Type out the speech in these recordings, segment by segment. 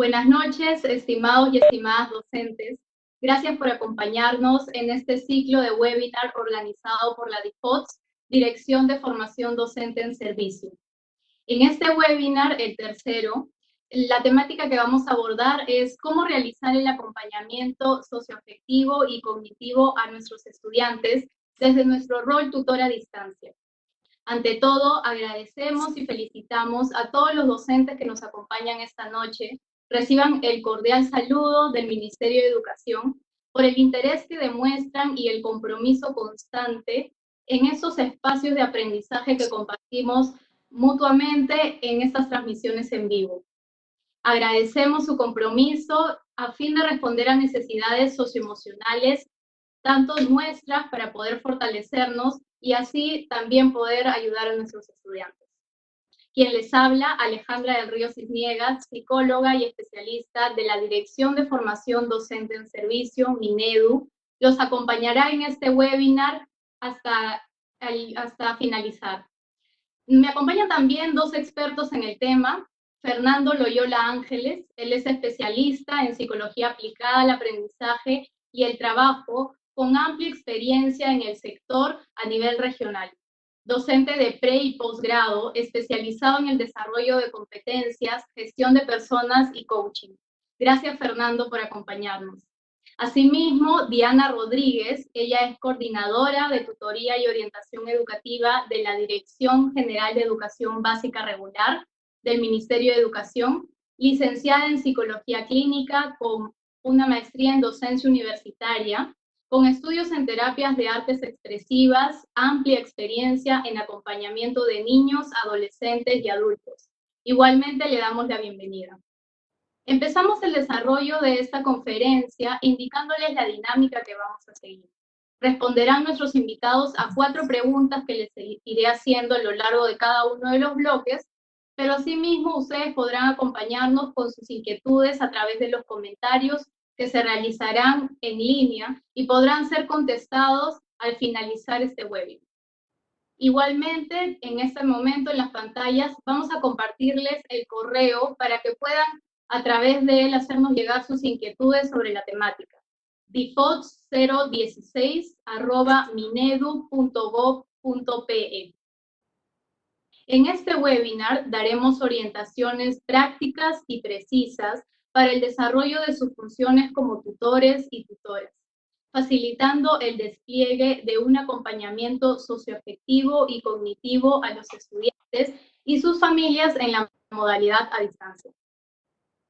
Buenas noches, estimados y estimadas docentes. Gracias por acompañarnos en este ciclo de webinar organizado por la DIFOTS, Dirección de Formación Docente en Servicio. En este webinar, el tercero, la temática que vamos a abordar es cómo realizar el acompañamiento socioafectivo y cognitivo a nuestros estudiantes desde nuestro rol tutor a distancia. Ante todo, agradecemos y felicitamos a todos los docentes que nos acompañan esta noche. Reciban el cordial saludo del Ministerio de Educación por el interés que demuestran y el compromiso constante en esos espacios de aprendizaje que compartimos mutuamente en estas transmisiones en vivo. Agradecemos su compromiso a fin de responder a necesidades socioemocionales, tanto nuestras para poder fortalecernos y así también poder ayudar a nuestros estudiantes. Quien les habla, Alejandra del Río Cisniegas, psicóloga y especialista de la Dirección de Formación Docente en Servicio, Minedu, los acompañará en este webinar hasta finalizar. Me acompañan también dos expertos en el tema, Fernando Loyola Ángeles, él es especialista en psicología aplicada al aprendizaje y el trabajo, con amplia experiencia en el sector a nivel regional. Docente de pre y posgrado, especializado en el desarrollo de competencias, gestión de personas y coaching. Gracias, Fernando, por acompañarnos. Asimismo, Diana Rodríguez, ella es coordinadora de tutoría y orientación educativa de la Dirección General de Educación Básica Regular del Ministerio de Educación, licenciada en Psicología Clínica con una maestría en docencia universitaria, con estudios en terapias de artes expresivas, amplia experiencia en acompañamiento de niños, adolescentes y adultos. Igualmente le damos la bienvenida. Empezamos el desarrollo de esta conferencia indicándoles la dinámica que vamos a seguir. Responderán nuestros invitados a 4 preguntas que les iré haciendo a lo largo de cada uno de los bloques, pero asimismo ustedes podrán acompañarnos con sus inquietudes a través de los comentarios que se realizarán en línea y podrán ser contestados al finalizar este webinar. Igualmente, en este momento en las pantallas vamos a compartirles el correo para que puedan a través de él hacernos llegar sus inquietudes sobre la temática. difots016@minedu.gov.pe. En este webinar daremos orientaciones prácticas y precisas para el desarrollo de sus funciones como tutores y tutoras, facilitando el despliegue de un acompañamiento socioafectivo y cognitivo a los estudiantes y sus familias en la modalidad a distancia.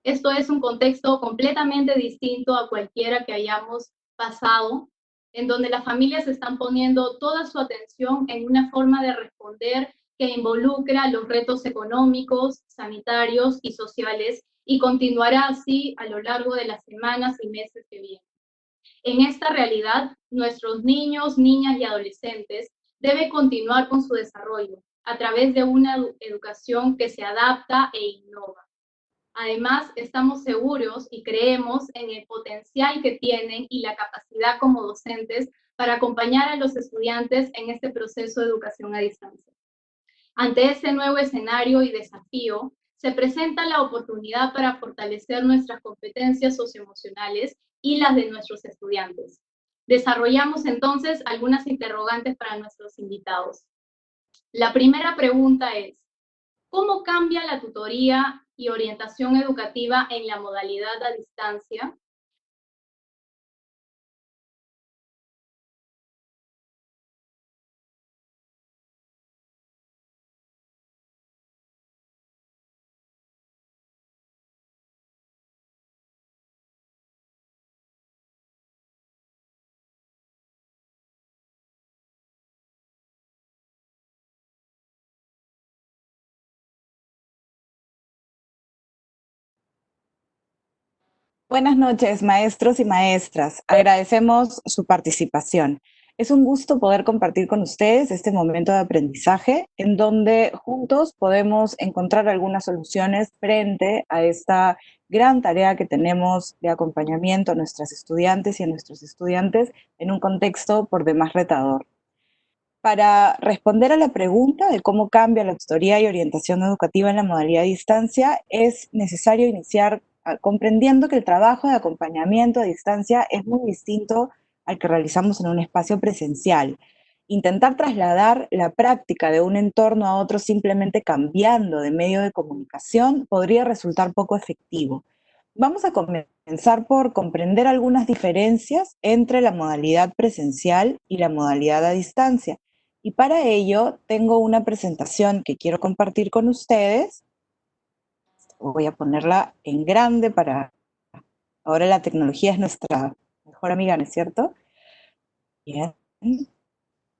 Esto es un contexto completamente distinto a cualquiera que hayamos pasado, en donde las familias están poniendo toda su atención en una forma de responder que involucra los retos económicos, sanitarios y sociales, y continuará así a lo largo de las semanas y meses que vienen. En esta realidad, nuestros niños, niñas y adolescentes deben continuar con su desarrollo a través de una educación que se adapta e innova. Además, estamos seguros y creemos en el potencial que tienen y la capacidad como docentes para acompañar a los estudiantes en este proceso de educación a distancia. Ante este nuevo escenario y desafío, se presenta la oportunidad para fortalecer nuestras competencias socioemocionales y las de nuestros estudiantes. Desarrollamos entonces algunas interrogantes para nuestros invitados. La primera pregunta es, ¿cómo cambia la tutoría y orientación educativa en la modalidad a distancia? Buenas noches, maestros y maestras. Agradecemos su participación. Es un gusto poder compartir con ustedes este momento de aprendizaje en donde juntos podemos encontrar algunas soluciones frente a esta gran tarea que tenemos de acompañamiento a nuestras estudiantes y a nuestros estudiantes en un contexto por demás retador. Para responder a la pregunta de cómo cambia la tutoría y orientación educativa en la modalidad a distancia, es necesario iniciar comprendiendo que el trabajo de acompañamiento a distancia es muy distinto al que realizamos en un espacio presencial. Intentar trasladar la práctica de un entorno a otro simplemente cambiando de medio de comunicación podría resultar poco efectivo. Vamos a comenzar por comprender algunas diferencias entre la modalidad presencial y la modalidad a distancia. Y para ello tengo una presentación que quiero compartir con ustedes. Voy a ponerla en grande para... Ahora la tecnología es nuestra mejor amiga, ¿no es cierto? Bien.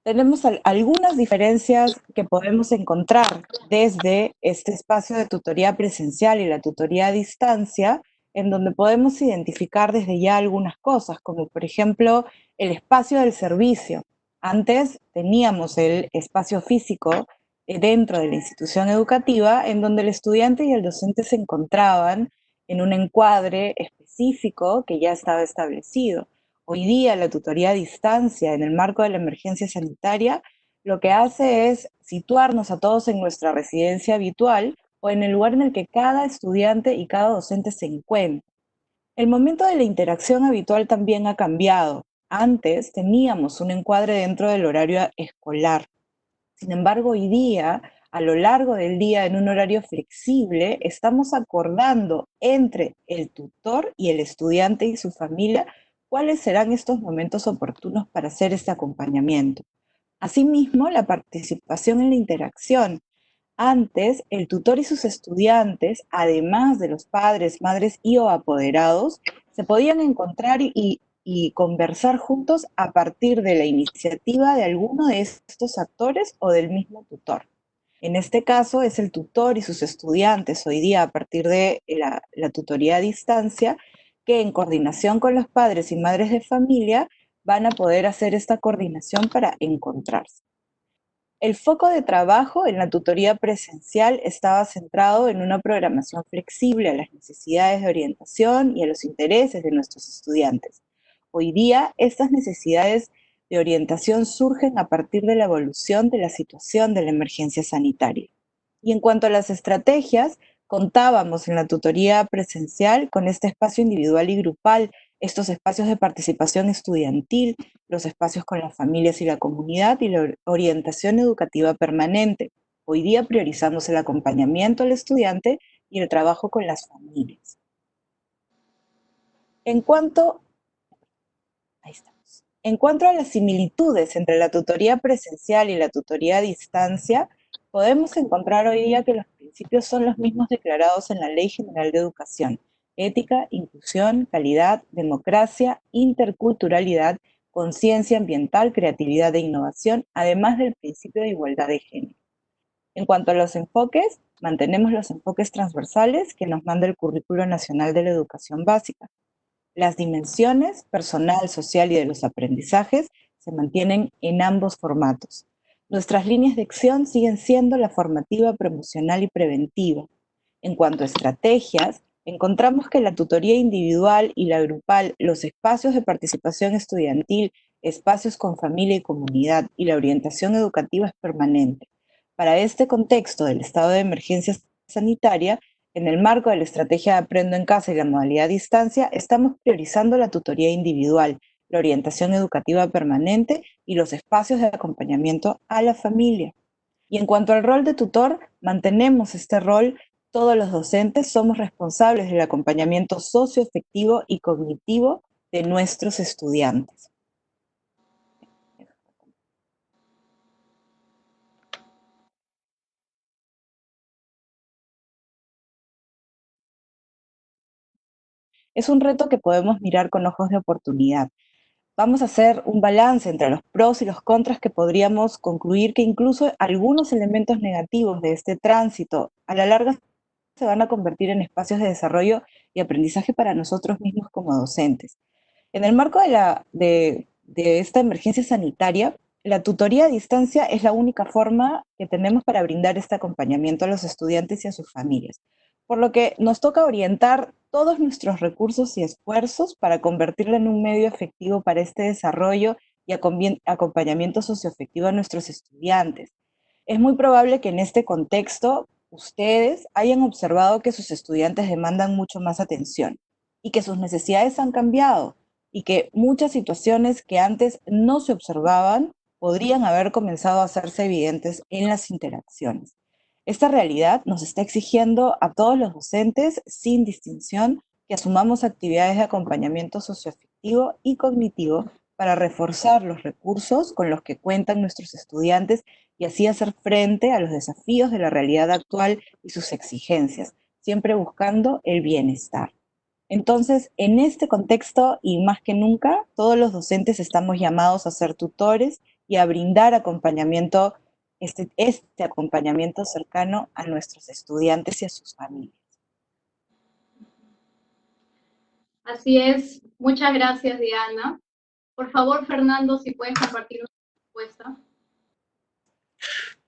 Tenemos algunas diferencias que podemos encontrar desde este espacio de tutoría presencial y la tutoría a distancia, en donde podemos identificar desde ya algunas cosas, como por ejemplo el espacio del servicio. Antes teníamos el espacio físico dentro de la institución educativa, en donde el estudiante y el docente se encontraban en un encuadre específico que ya estaba establecido. Hoy día la tutoría a distancia en el marco de la emergencia sanitaria lo que hace es situarnos a todos en nuestra residencia habitual o en el lugar en el que cada estudiante y cada docente se encuentra. El momento de la interacción habitual también ha cambiado. Antes teníamos un encuadre dentro del horario escolar. Sin embargo, hoy día, a lo largo del día, en un horario flexible, estamos acordando entre el tutor y el estudiante y su familia cuáles serán estos momentos oportunos para hacer este acompañamiento. Asimismo, la participación en la interacción. Antes, el tutor y sus estudiantes, además de los padres, madres y o apoderados, se podían encontrar y conversar juntos a partir de la iniciativa de alguno de estos actores o del mismo tutor. En este caso es el tutor y sus estudiantes hoy día a partir de la tutoría a distancia que en coordinación con los padres y madres de familia van a poder hacer esta coordinación para encontrarse. El foco de trabajo en la tutoría presencial estaba centrado en una programación flexible a las necesidades de orientación y a los intereses de nuestros estudiantes. Hoy día, estas necesidades de orientación surgen a partir de la evolución de la situación de la emergencia sanitaria. Y en cuanto a las estrategias, contábamos en la tutoría presencial con este espacio individual y grupal, estos espacios de participación estudiantil, los espacios con las familias y la comunidad y la orientación educativa permanente. Hoy día priorizamos el acompañamiento al estudiante y el trabajo con las familias. En cuanto, ahí estamos. En cuanto a las similitudes entre la tutoría presencial y la tutoría a distancia, podemos encontrar hoy día que los principios son los mismos declarados en la Ley General de Educación: ética, inclusión, calidad, democracia, interculturalidad, conciencia ambiental, creatividad e innovación, además del principio de igualdad de género. En cuanto a los enfoques, mantenemos los enfoques transversales que nos manda el Currículo Nacional de la Educación Básica. Las dimensiones personal, social y de los aprendizajes se mantienen en ambos formatos. Nuestras líneas de acción siguen siendo la formativa, promocional y preventiva. En cuanto a estrategias, encontramos que la tutoría individual y la grupal, los espacios de participación estudiantil, espacios con familia y comunidad y la orientación educativa es permanente. Para este contexto del estado de emergencia sanitaria, en el marco de la estrategia de Aprendo en Casa y la modalidad a distancia, estamos priorizando la tutoría individual, la orientación educativa permanente y los espacios de acompañamiento a la familia. Y en cuanto al rol de tutor, mantenemos este rol. Todos los docentes somos responsables del acompañamiento socioafectivo y cognitivo de nuestros estudiantes. Es un reto que podemos mirar con ojos de oportunidad. Vamos a hacer un balance entre los pros y los contras que podríamos concluir que incluso algunos elementos negativos de este tránsito a la larga se van a convertir en espacios de desarrollo y aprendizaje para nosotros mismos como docentes. En el marco de esta emergencia sanitaria, la tutoría a distancia es la única forma que tenemos para brindar este acompañamiento a los estudiantes y a sus familias, por lo que nos toca orientar todos nuestros recursos y esfuerzos para convertirlo en un medio efectivo para este desarrollo y acompañamiento socioafectivo a nuestros estudiantes. Es muy probable que en este contexto ustedes hayan observado que sus estudiantes demandan mucho más atención y que sus necesidades han cambiado y que muchas situaciones que antes no se observaban podrían haber comenzado a hacerse evidentes en las interacciones. Esta realidad nos está exigiendo a todos los docentes, sin distinción, que asumamos actividades de acompañamiento socioafectivo y cognitivo para reforzar los recursos con los que cuentan nuestros estudiantes y así hacer frente a los desafíos de la realidad actual y sus exigencias, siempre buscando el bienestar. Entonces, en este contexto y más que nunca, todos los docentes estamos llamados a ser tutores y a brindar acompañamiento, este acompañamiento cercano a nuestros estudiantes y a sus familias. Así es. Muchas gracias, Diana. Por favor, Fernando, si puedes compartir una respuesta.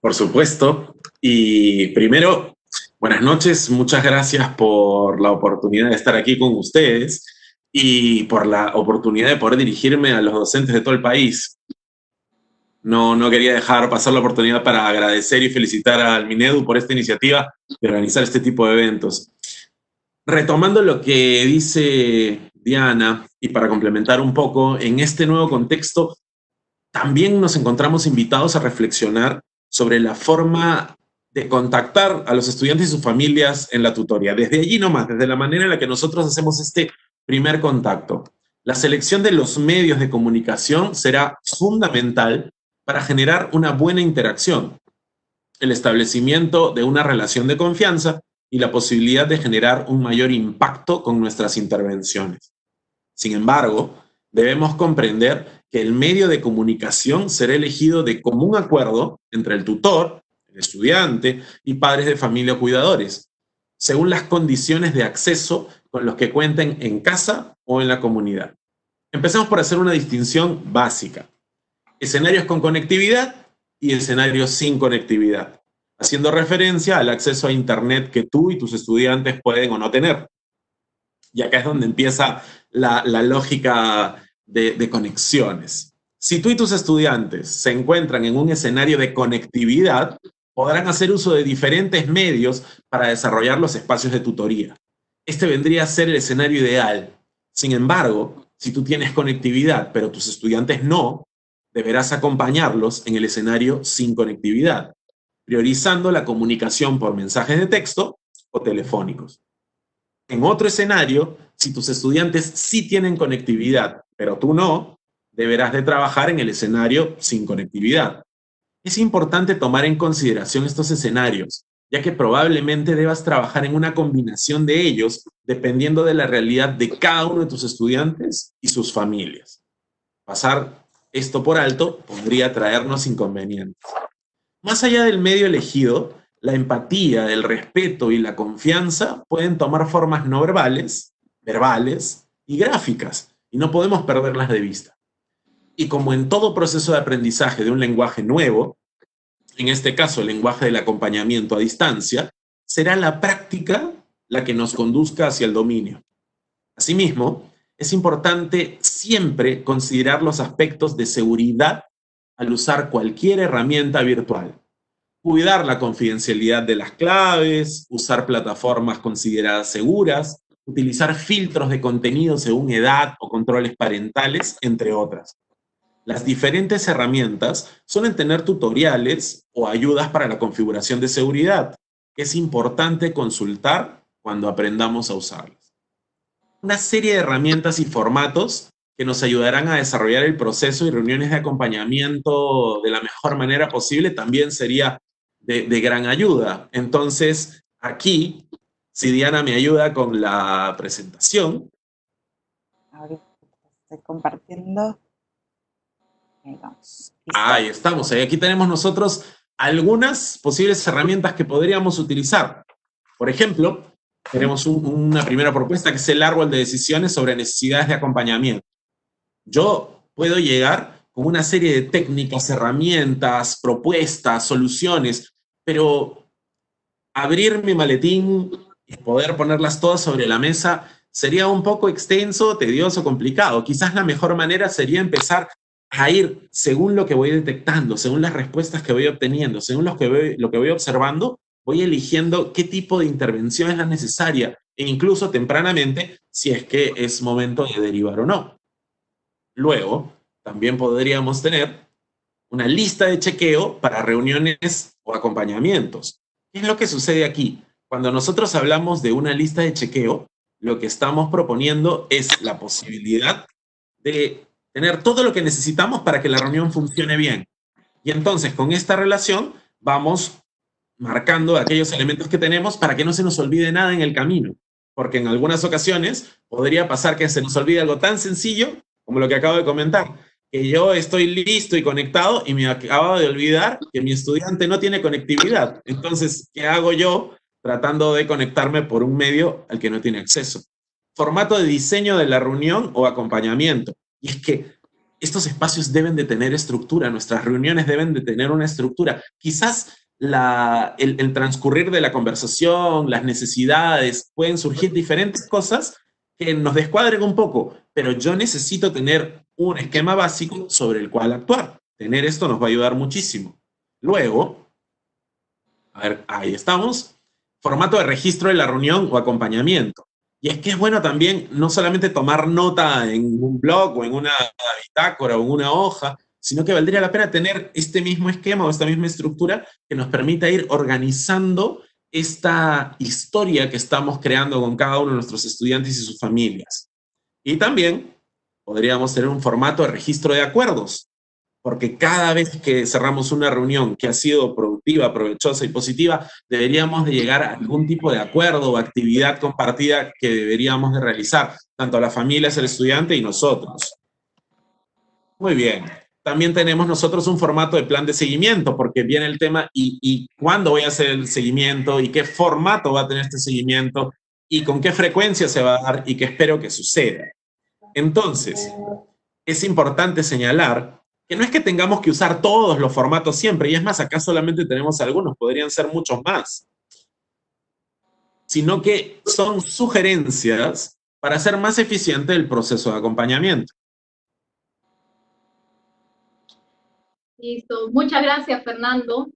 Por supuesto. Y primero, buenas noches. Muchas gracias por la oportunidad de estar aquí con ustedes y por la oportunidad de poder dirigirme a los docentes de todo el país. No quería dejar pasar la oportunidad para agradecer y felicitar al Minedu por esta iniciativa de organizar este tipo de eventos. Retomando lo que dice Diana, y para complementar un poco, en este nuevo contexto también nos encontramos invitados a reflexionar sobre la forma de contactar a los estudiantes y sus familias en la tutoría. Desde allí nomás, desde la manera en la que nosotros hacemos este primer contacto. La selección de los medios de comunicación será fundamental para generar una buena interacción, el establecimiento de una relación de confianza y la posibilidad de generar un mayor impacto con nuestras intervenciones. Sin embargo, debemos comprender que el medio de comunicación será elegido de común acuerdo entre el tutor, el estudiante y padres de familia o cuidadores, según las condiciones de acceso con los que cuenten en casa o en la comunidad. Empecemos por hacer una distinción básica. Escenarios con conectividad y escenarios sin conectividad, haciendo referencia al acceso a Internet que tú y tus estudiantes pueden o no tener. Y acá es donde empieza la lógica de conexiones. Si tú y tus estudiantes se encuentran en un escenario de conectividad, podrán hacer uso de diferentes medios para desarrollar los espacios de tutoría. Este vendría a ser el escenario ideal. Sin embargo, si tú tienes conectividad, pero tus estudiantes no, deberás acompañarlos en el escenario sin conectividad, priorizando la comunicación por mensajes de texto o telefónicos. En otro escenario, si tus estudiantes sí tienen conectividad, pero tú no, deberás de trabajar en el escenario sin conectividad. Es importante tomar en consideración estos escenarios, ya que probablemente debas trabajar en una combinación de ellos dependiendo de la realidad de cada uno de tus estudiantes y sus familias. Pasar esto por alto podría traernos inconvenientes. Más allá del medio elegido, la empatía, el respeto y la confianza pueden tomar formas no verbales, verbales y gráficas, y no podemos perderlas de vista. Y como en todo proceso de aprendizaje de un lenguaje nuevo, en este caso el lenguaje del acompañamiento a distancia, será la práctica la que nos conduzca hacia el dominio. Asimismo, es importante siempre considerar los aspectos de seguridad al usar cualquier herramienta virtual. Cuidar la confidencialidad de las claves, usar plataformas consideradas seguras, utilizar filtros de contenido según edad o controles parentales, entre otras. Las diferentes herramientas suelen tener tutoriales o ayudas para la configuración de seguridad, que es importante consultar cuando aprendamos a usarlas. Una serie de herramientas y formatos que nos ayudarán a desarrollar el proceso y reuniones de acompañamiento de la mejor manera posible también sería de gran ayuda. Entonces, aquí, si Diana me ayuda con la presentación. Ahorita estoy compartiendo. Ahí vamos. Ahí estamos. Aquí tenemos nosotros algunas posibles herramientas que podríamos utilizar. Por ejemplo, tenemos una primera propuesta que es el árbol de decisiones sobre necesidades de acompañamiento. Yo puedo llegar con una serie de técnicas, herramientas, propuestas, soluciones, pero abrir mi maletín y poder ponerlas todas sobre la mesa sería un poco extenso, tedioso, complicado. Quizás la mejor manera sería empezar a ir según lo que voy detectando, según las respuestas que voy obteniendo, según lo que voy observando, voy eligiendo qué tipo de intervención es la necesaria, e incluso tempranamente, si es que es momento de derivar o no. Luego, también podríamos tener una lista de chequeo para reuniones o acompañamientos. ¿Qué es lo que sucede aquí? Cuando nosotros hablamos de una lista de chequeo, lo que estamos proponiendo es la posibilidad de tener todo lo que necesitamos para que la reunión funcione bien. Y entonces, con esta relación, vamos marcando aquellos elementos que tenemos para que no se nos olvide nada en el camino. Porque en algunas ocasiones podría pasar que se nos olvide algo tan sencillo como lo que acabo de comentar, que yo estoy listo y conectado y me acabo de olvidar que mi estudiante no tiene conectividad. Entonces, ¿qué hago yo tratando de conectarme por un medio al que no tiene acceso? Formato de diseño de la reunión o acompañamiento. Y es que estos espacios deben de tener estructura, nuestras reuniones deben de tener una estructura. Quizás el transcurrir de la conversación, las necesidades, pueden surgir diferentes cosas que nos descuadren un poco, pero yo necesito tener un esquema básico sobre el cual actuar. Tener esto nos va a ayudar muchísimo. Luego, a ver, ahí estamos, formato de registro de la reunión o acompañamiento. Y es que es bueno también no solamente tomar nota en un blog o en una bitácora o en una hoja, sino que valdría la pena tener este mismo esquema o esta misma estructura que nos permita ir organizando esta historia que estamos creando con cada uno de nuestros estudiantes y sus familias. Y también podríamos tener un formato de registro de acuerdos, porque cada vez que cerramos una reunión que ha sido productiva, provechosa y positiva, deberíamos de llegar a algún tipo de acuerdo o actividad compartida que deberíamos de realizar, tanto las familias, el estudiante y nosotros. Muy bien. También tenemos nosotros un formato de plan de seguimiento, porque viene el tema y cuándo voy a hacer el seguimiento y qué formato va a tener este seguimiento y con qué frecuencia se va a dar y qué espero que suceda. Entonces, es importante señalar que no es que tengamos que usar todos los formatos siempre, y es más, acá solamente tenemos algunos, podrían ser muchos más, sino que son sugerencias para hacer más eficiente el proceso de acompañamiento. Listo. Muchas gracias, Fernando.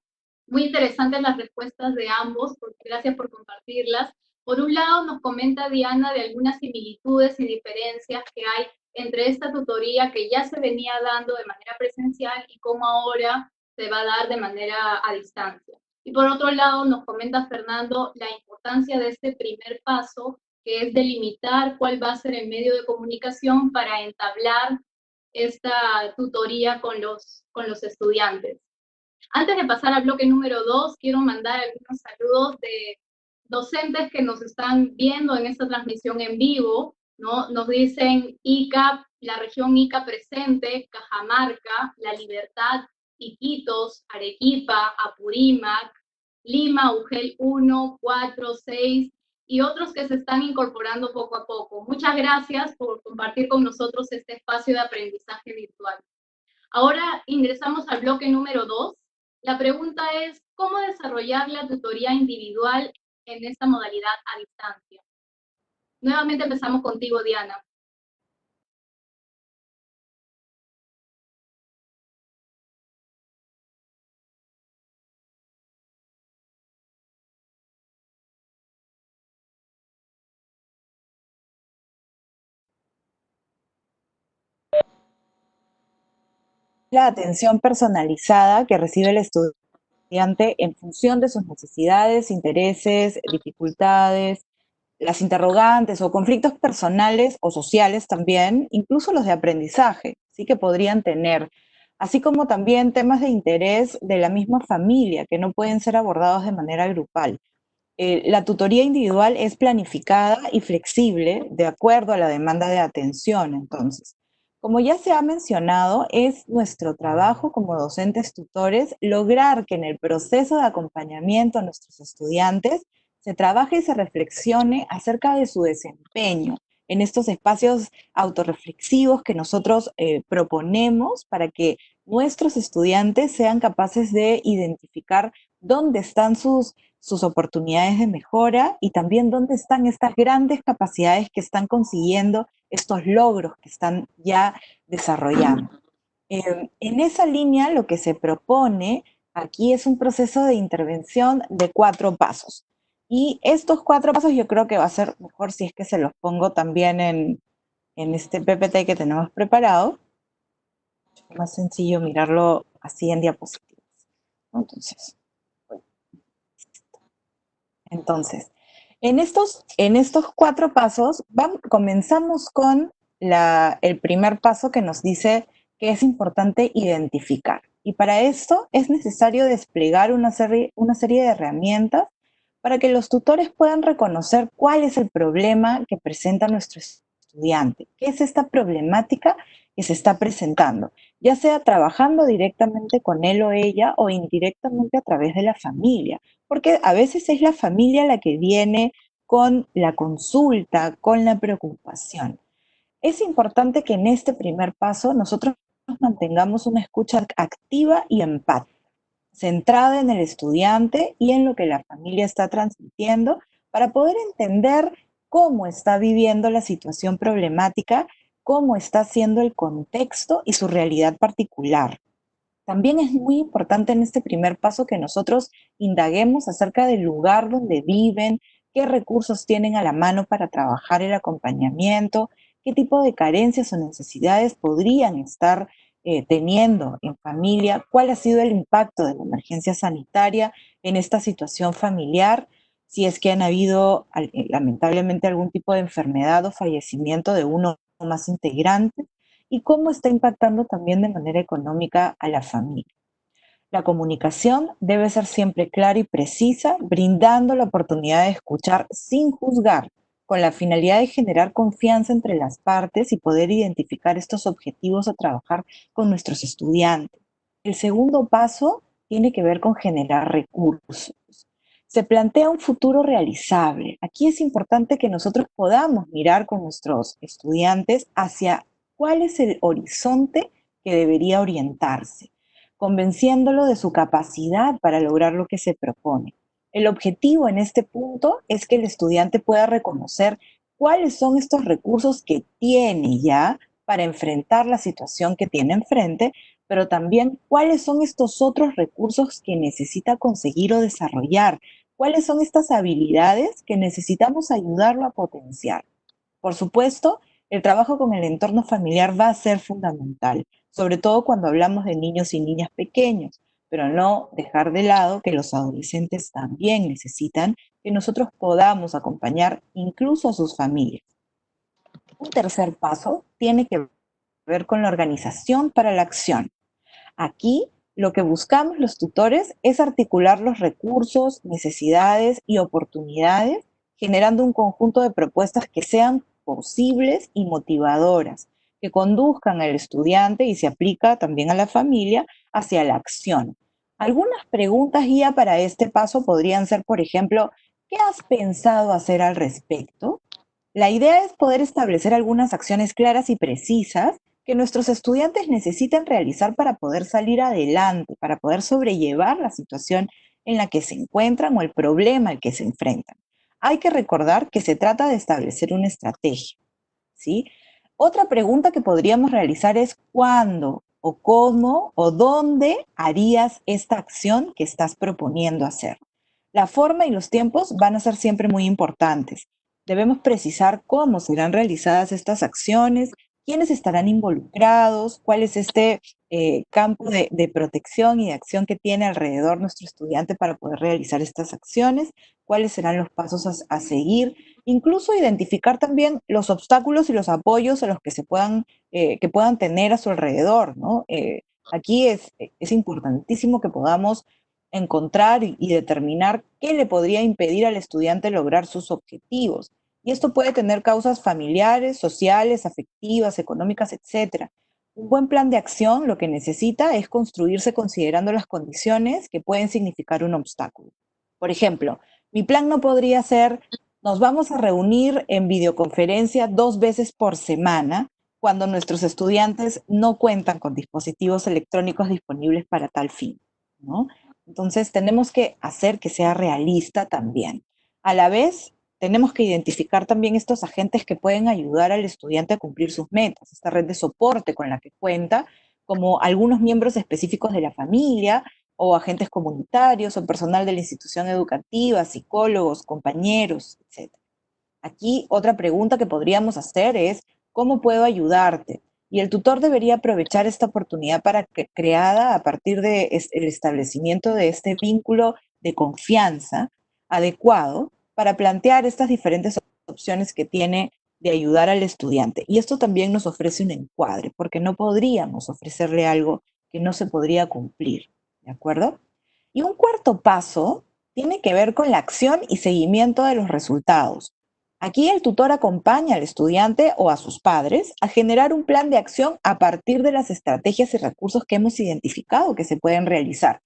Muy interesantes las respuestas de ambos, gracias por compartirlas. Por un lado, nos comenta Diana de algunas similitudes y diferencias que hay entre esta tutoría que ya se venía dando de manera presencial y cómo ahora se va a dar de manera a distancia. Y por otro lado, nos comenta Fernando la importancia de este primer paso, que es delimitar cuál va a ser el medio de comunicación para entablar esta tutoría con los estudiantes. Antes de pasar al bloque número 2, quiero mandar algunos saludos de docentes que nos están viendo en esta transmisión en vivo, ¿no? Nos dicen ICA, la región ICA presente, Cajamarca, La Libertad, Iquitos, Arequipa, Apurímac, Lima, UGEL 1, 4, 6, y otros que se están incorporando poco a poco. Muchas gracias por compartir con nosotros este espacio de aprendizaje virtual. Ahora ingresamos al bloque número 2. La pregunta es, ¿cómo desarrollar la tutoría individual en esta modalidad a distancia? Nuevamente empezamos contigo, Diana. La atención personalizada que recibe el estudiante en función de sus necesidades, intereses, dificultades, las interrogantes o conflictos personales o sociales también, incluso los de aprendizaje, sí que podrían tener, así como también temas de interés de la misma familia que no pueden ser abordados de manera grupal. La tutoría individual es planificada y flexible de acuerdo a la demanda de atención, entonces. Como ya se ha mencionado, es nuestro trabajo como docentes tutores lograr que en el proceso de acompañamiento a nuestros estudiantes se trabaje y se reflexione acerca de su desempeño en estos espacios autorreflexivos que nosotros proponemos para que nuestros estudiantes sean capaces de identificar dónde están sus oportunidades de mejora y también dónde están estas grandes capacidades que están consiguiendo, estos logros que están ya desarrollando. En esa línea, lo que se propone Aquí es un proceso de intervención de 4 pasos. Y estos 4 pasos yo creo que va a ser mejor si es que se los pongo también en este PPT que tenemos preparado. Es más sencillo mirarlo así en diapositivas. Entonces, en estos 4 pasos, comenzamos con el primer paso que nos dice que es importante identificar. Y para esto es necesario desplegar una serie de herramientas para que los tutores puedan reconocer cuál es el problema que presenta nuestro estudiante, qué es esta problemática que se está presentando, ya sea trabajando directamente con él o ella o indirectamente a través de la familia, porque a veces es la familia la que viene con la consulta, con la preocupación. Es importante que en este primer paso nosotros mantengamos una escucha activa y empática, centrada en el estudiante y en lo que la familia está transmitiendo, para poder entender cómo está viviendo la situación problemática, cómo está siendo el contexto y su realidad particular. También es muy importante en este primer paso que nosotros indaguemos acerca del lugar donde viven, qué recursos tienen a la mano para trabajar el acompañamiento, qué tipo de carencias o necesidades podrían estar teniendo en familia, cuál ha sido el impacto de la emergencia sanitaria en esta situación familiar, si es que han habido lamentablemente algún tipo de enfermedad o fallecimiento de uno o más integrantes, y cómo está impactando también de manera económica a la familia. La comunicación debe ser siempre clara y precisa, brindando la oportunidad de escuchar sin juzgar, con la finalidad de generar confianza entre las partes y poder identificar estos objetivos a trabajar con nuestros estudiantes. El segundo paso tiene que ver con generar recursos. Se plantea un futuro realizable. Aquí es importante que nosotros podamos mirar con nuestros estudiantes hacia cuál es el horizonte que debería orientarse, convenciéndolo de su capacidad para lograr lo que se propone. El objetivo en este punto es que el estudiante pueda reconocer cuáles son estos recursos que tiene ya para enfrentar la situación que tiene enfrente, pero también cuáles son estos otros recursos que necesita conseguir o desarrollar, cuáles son estas habilidades que necesitamos ayudarlo a potenciar. Por supuesto, el trabajo con el entorno familiar va a ser fundamental, sobre todo cuando hablamos de niños y niñas pequeños, pero no dejar de lado que los adolescentes también necesitan que nosotros podamos acompañar incluso a sus familias. Un tercer paso tiene que ver con la organización para la acción. Aquí lo que buscamos los tutores es articular los recursos, necesidades y oportunidades, generando un conjunto de propuestas que sean posibles y motivadoras, que conduzcan al estudiante y se aplica también a la familia hacia la acción. Algunas preguntas guía para este paso podrían ser, por ejemplo, ¿qué has pensado hacer al respecto? La idea es poder establecer algunas acciones claras y precisas que nuestros estudiantes necesitan realizar para poder salir adelante, para poder sobrellevar la situación en la que se encuentran o el problema al que se enfrentan. Hay que recordar que se trata de establecer una estrategia, ¿sí? Otra pregunta que podríamos realizar es ¿cuándo o cómo o dónde harías esta acción que estás proponiendo hacer? La forma y los tiempos van a ser siempre muy importantes. Debemos precisar cómo serán realizadas estas acciones, quiénes estarán involucrados, cuál es este campo de protección y de acción que tiene alrededor nuestro estudiante para poder realizar estas acciones, cuáles serán los pasos a seguir, incluso identificar también los obstáculos y los apoyos a los que que puedan tener a su alrededor, ¿no? Aquí es importantísimo que podamos encontrar y determinar qué le podría impedir al estudiante lograr sus objetivos. Y esto puede tener causas familiares, sociales, afectivas, económicas, etc. Un buen plan de acción lo que necesita es construirse considerando las condiciones que pueden significar un obstáculo. Por ejemplo, mi plan no podría ser, nos vamos a reunir en videoconferencia 2 veces por semana cuando nuestros estudiantes no cuentan con dispositivos electrónicos disponibles para tal fin, ¿no? Entonces tenemos que hacer que sea realista también. A la vez, tenemos que identificar también estos agentes que pueden ayudar al estudiante a cumplir sus metas, esta red de soporte con la que cuenta, como algunos miembros específicos de la familia, o agentes comunitarios o personal de la institución educativa, psicólogos, compañeros, etc. Aquí otra pregunta que podríamos hacer es, ¿cómo puedo ayudarte? Y el tutor debería aprovechar esta oportunidad creada a partir del establecimiento de este vínculo de confianza adecuado para plantear estas diferentes opciones que tiene de ayudar al estudiante. Y esto también nos ofrece un encuadre, porque no podríamos ofrecerle algo que no se podría cumplir, ¿de acuerdo? Y un cuarto paso tiene que ver con la acción y seguimiento de los resultados. Aquí el tutor acompaña al estudiante o a sus padres a generar un plan de acción a partir de las estrategias y recursos que hemos identificado que se pueden realizar.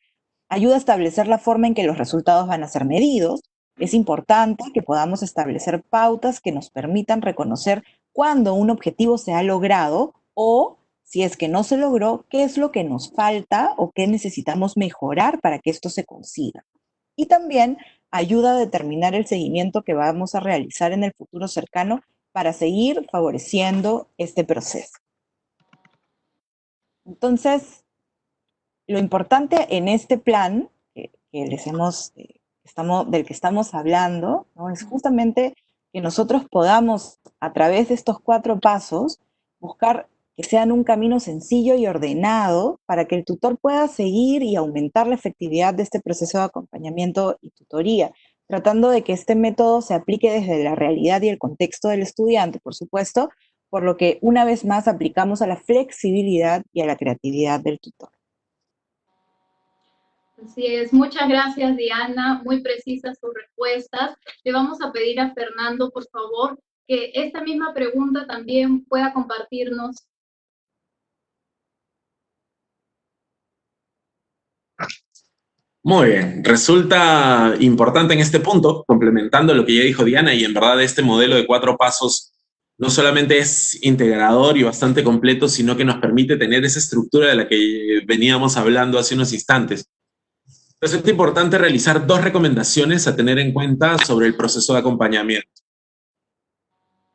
Ayuda a establecer la forma en que los resultados van a ser medidos. Es importante que podamos establecer pautas que nos permitan reconocer cuándo un objetivo se ha logrado o, si es que no se logró, qué es lo que nos falta o qué necesitamos mejorar para que esto se consiga. Y también ayuda a determinar el seguimiento que vamos a realizar en el futuro cercano para seguir favoreciendo este proceso. Entonces, lo importante en este plan del que estamos hablando, ¿no? Es justamente que nosotros podamos, a través de estos 4 pasos, buscar que sean un camino sencillo y ordenado para que el tutor pueda seguir y aumentar la efectividad de este proceso de acompañamiento y tutoría, tratando de que este método se aplique desde la realidad y el contexto del estudiante, por supuesto, por lo que una vez más aplicamos a la flexibilidad y a la creatividad del tutor. Así es, muchas gracias Diana, muy precisas sus respuestas. Le vamos a pedir a Fernando, por favor, que esta misma pregunta también pueda compartirnos. Muy bien, resulta importante en este punto, complementando lo que ya dijo Diana, y en verdad este modelo de 4 pasos no solamente es integrador y bastante completo, sino que nos permite tener esa estructura de la que veníamos hablando hace unos instantes. Resulta importante realizar 2 recomendaciones a tener en cuenta sobre el proceso de acompañamiento,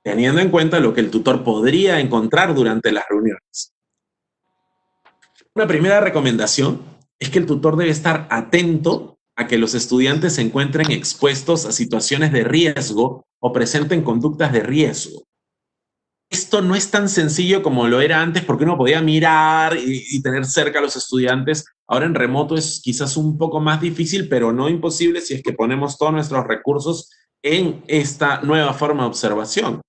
teniendo en cuenta lo que el tutor podría encontrar durante las reuniones. Una primera recomendación es que el tutor debe estar atento a que los estudiantes se encuentren expuestos a situaciones de riesgo o presenten conductas de riesgo. Esto no es tan sencillo como lo era antes porque uno podía mirar y tener cerca a los estudiantes. Ahora en remoto es quizás un poco más difícil, pero no imposible si es que ponemos todos nuestros recursos en esta nueva forma de observación.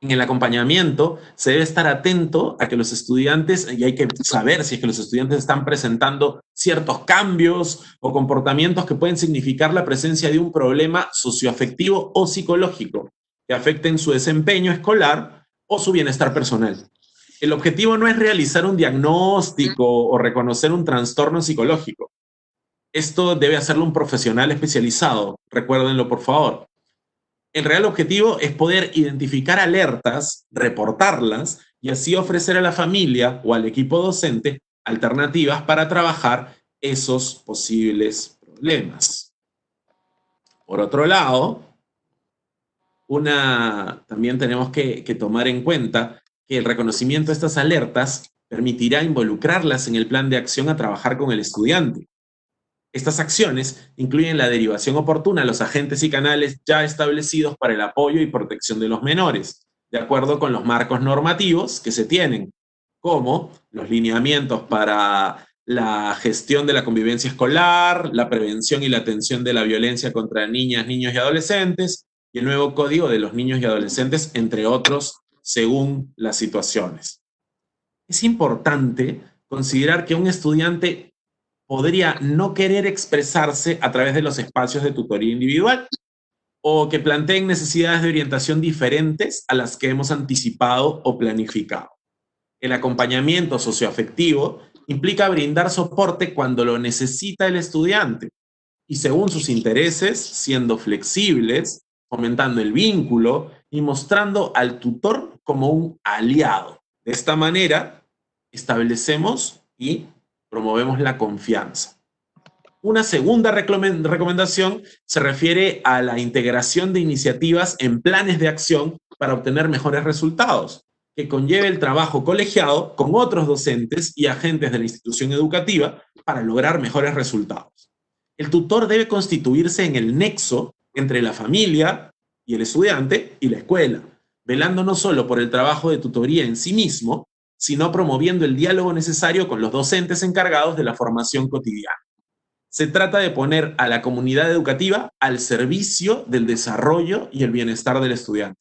En el acompañamiento se debe estar atento a que los estudiantes, y hay que saber si es que los estudiantes están presentando ciertos cambios o comportamientos que pueden significar la presencia de un problema socioafectivo o psicológico que afecten su desempeño escolar o su bienestar personal. El objetivo no es realizar un diagnóstico o reconocer un trastorno psicológico. Esto debe hacerlo un profesional especializado, recuérdenlo por favor. El real objetivo es poder identificar alertas, reportarlas y así ofrecer a la familia o al equipo docente alternativas para trabajar esos posibles problemas. Por otro lado, también tenemos que tomar en cuenta que el reconocimiento de estas alertas permitirá involucrarlas en el plan de acción a trabajar con el estudiante. Estas acciones incluyen la derivación oportuna a los agentes y canales ya establecidos para el apoyo y protección de los menores, de acuerdo con los marcos normativos que se tienen, como los lineamientos para la gestión de la convivencia escolar, la prevención y la atención de la violencia contra niñas, niños y adolescentes, y el nuevo Código de los Niños y Adolescentes, entre otros, según las situaciones. Es importante considerar que un estudiante podría no querer expresarse a través de los espacios de tutoría individual o que planteen necesidades de orientación diferentes a las que hemos anticipado o planificado. El acompañamiento socioafectivo implica brindar soporte cuando lo necesita el estudiante y según sus intereses, siendo flexibles, fomentando el vínculo y mostrando al tutor como un aliado. De esta manera, establecemos y promovemos la confianza. Una segunda recomendación se refiere a la integración de iniciativas en planes de acción para obtener mejores resultados. que conlleve el trabajo colegiado con otros docentes y agentes de la institución educativa para lograr mejores resultados. El tutor debe constituirse en el nexo entre la familia y el estudiante y la escuela, velando no solo por el trabajo de tutoría en sí mismo, sino promoviendo el diálogo necesario con los docentes encargados de la formación cotidiana. Se trata de poner a la comunidad educativa al servicio del desarrollo y el bienestar del estudiante.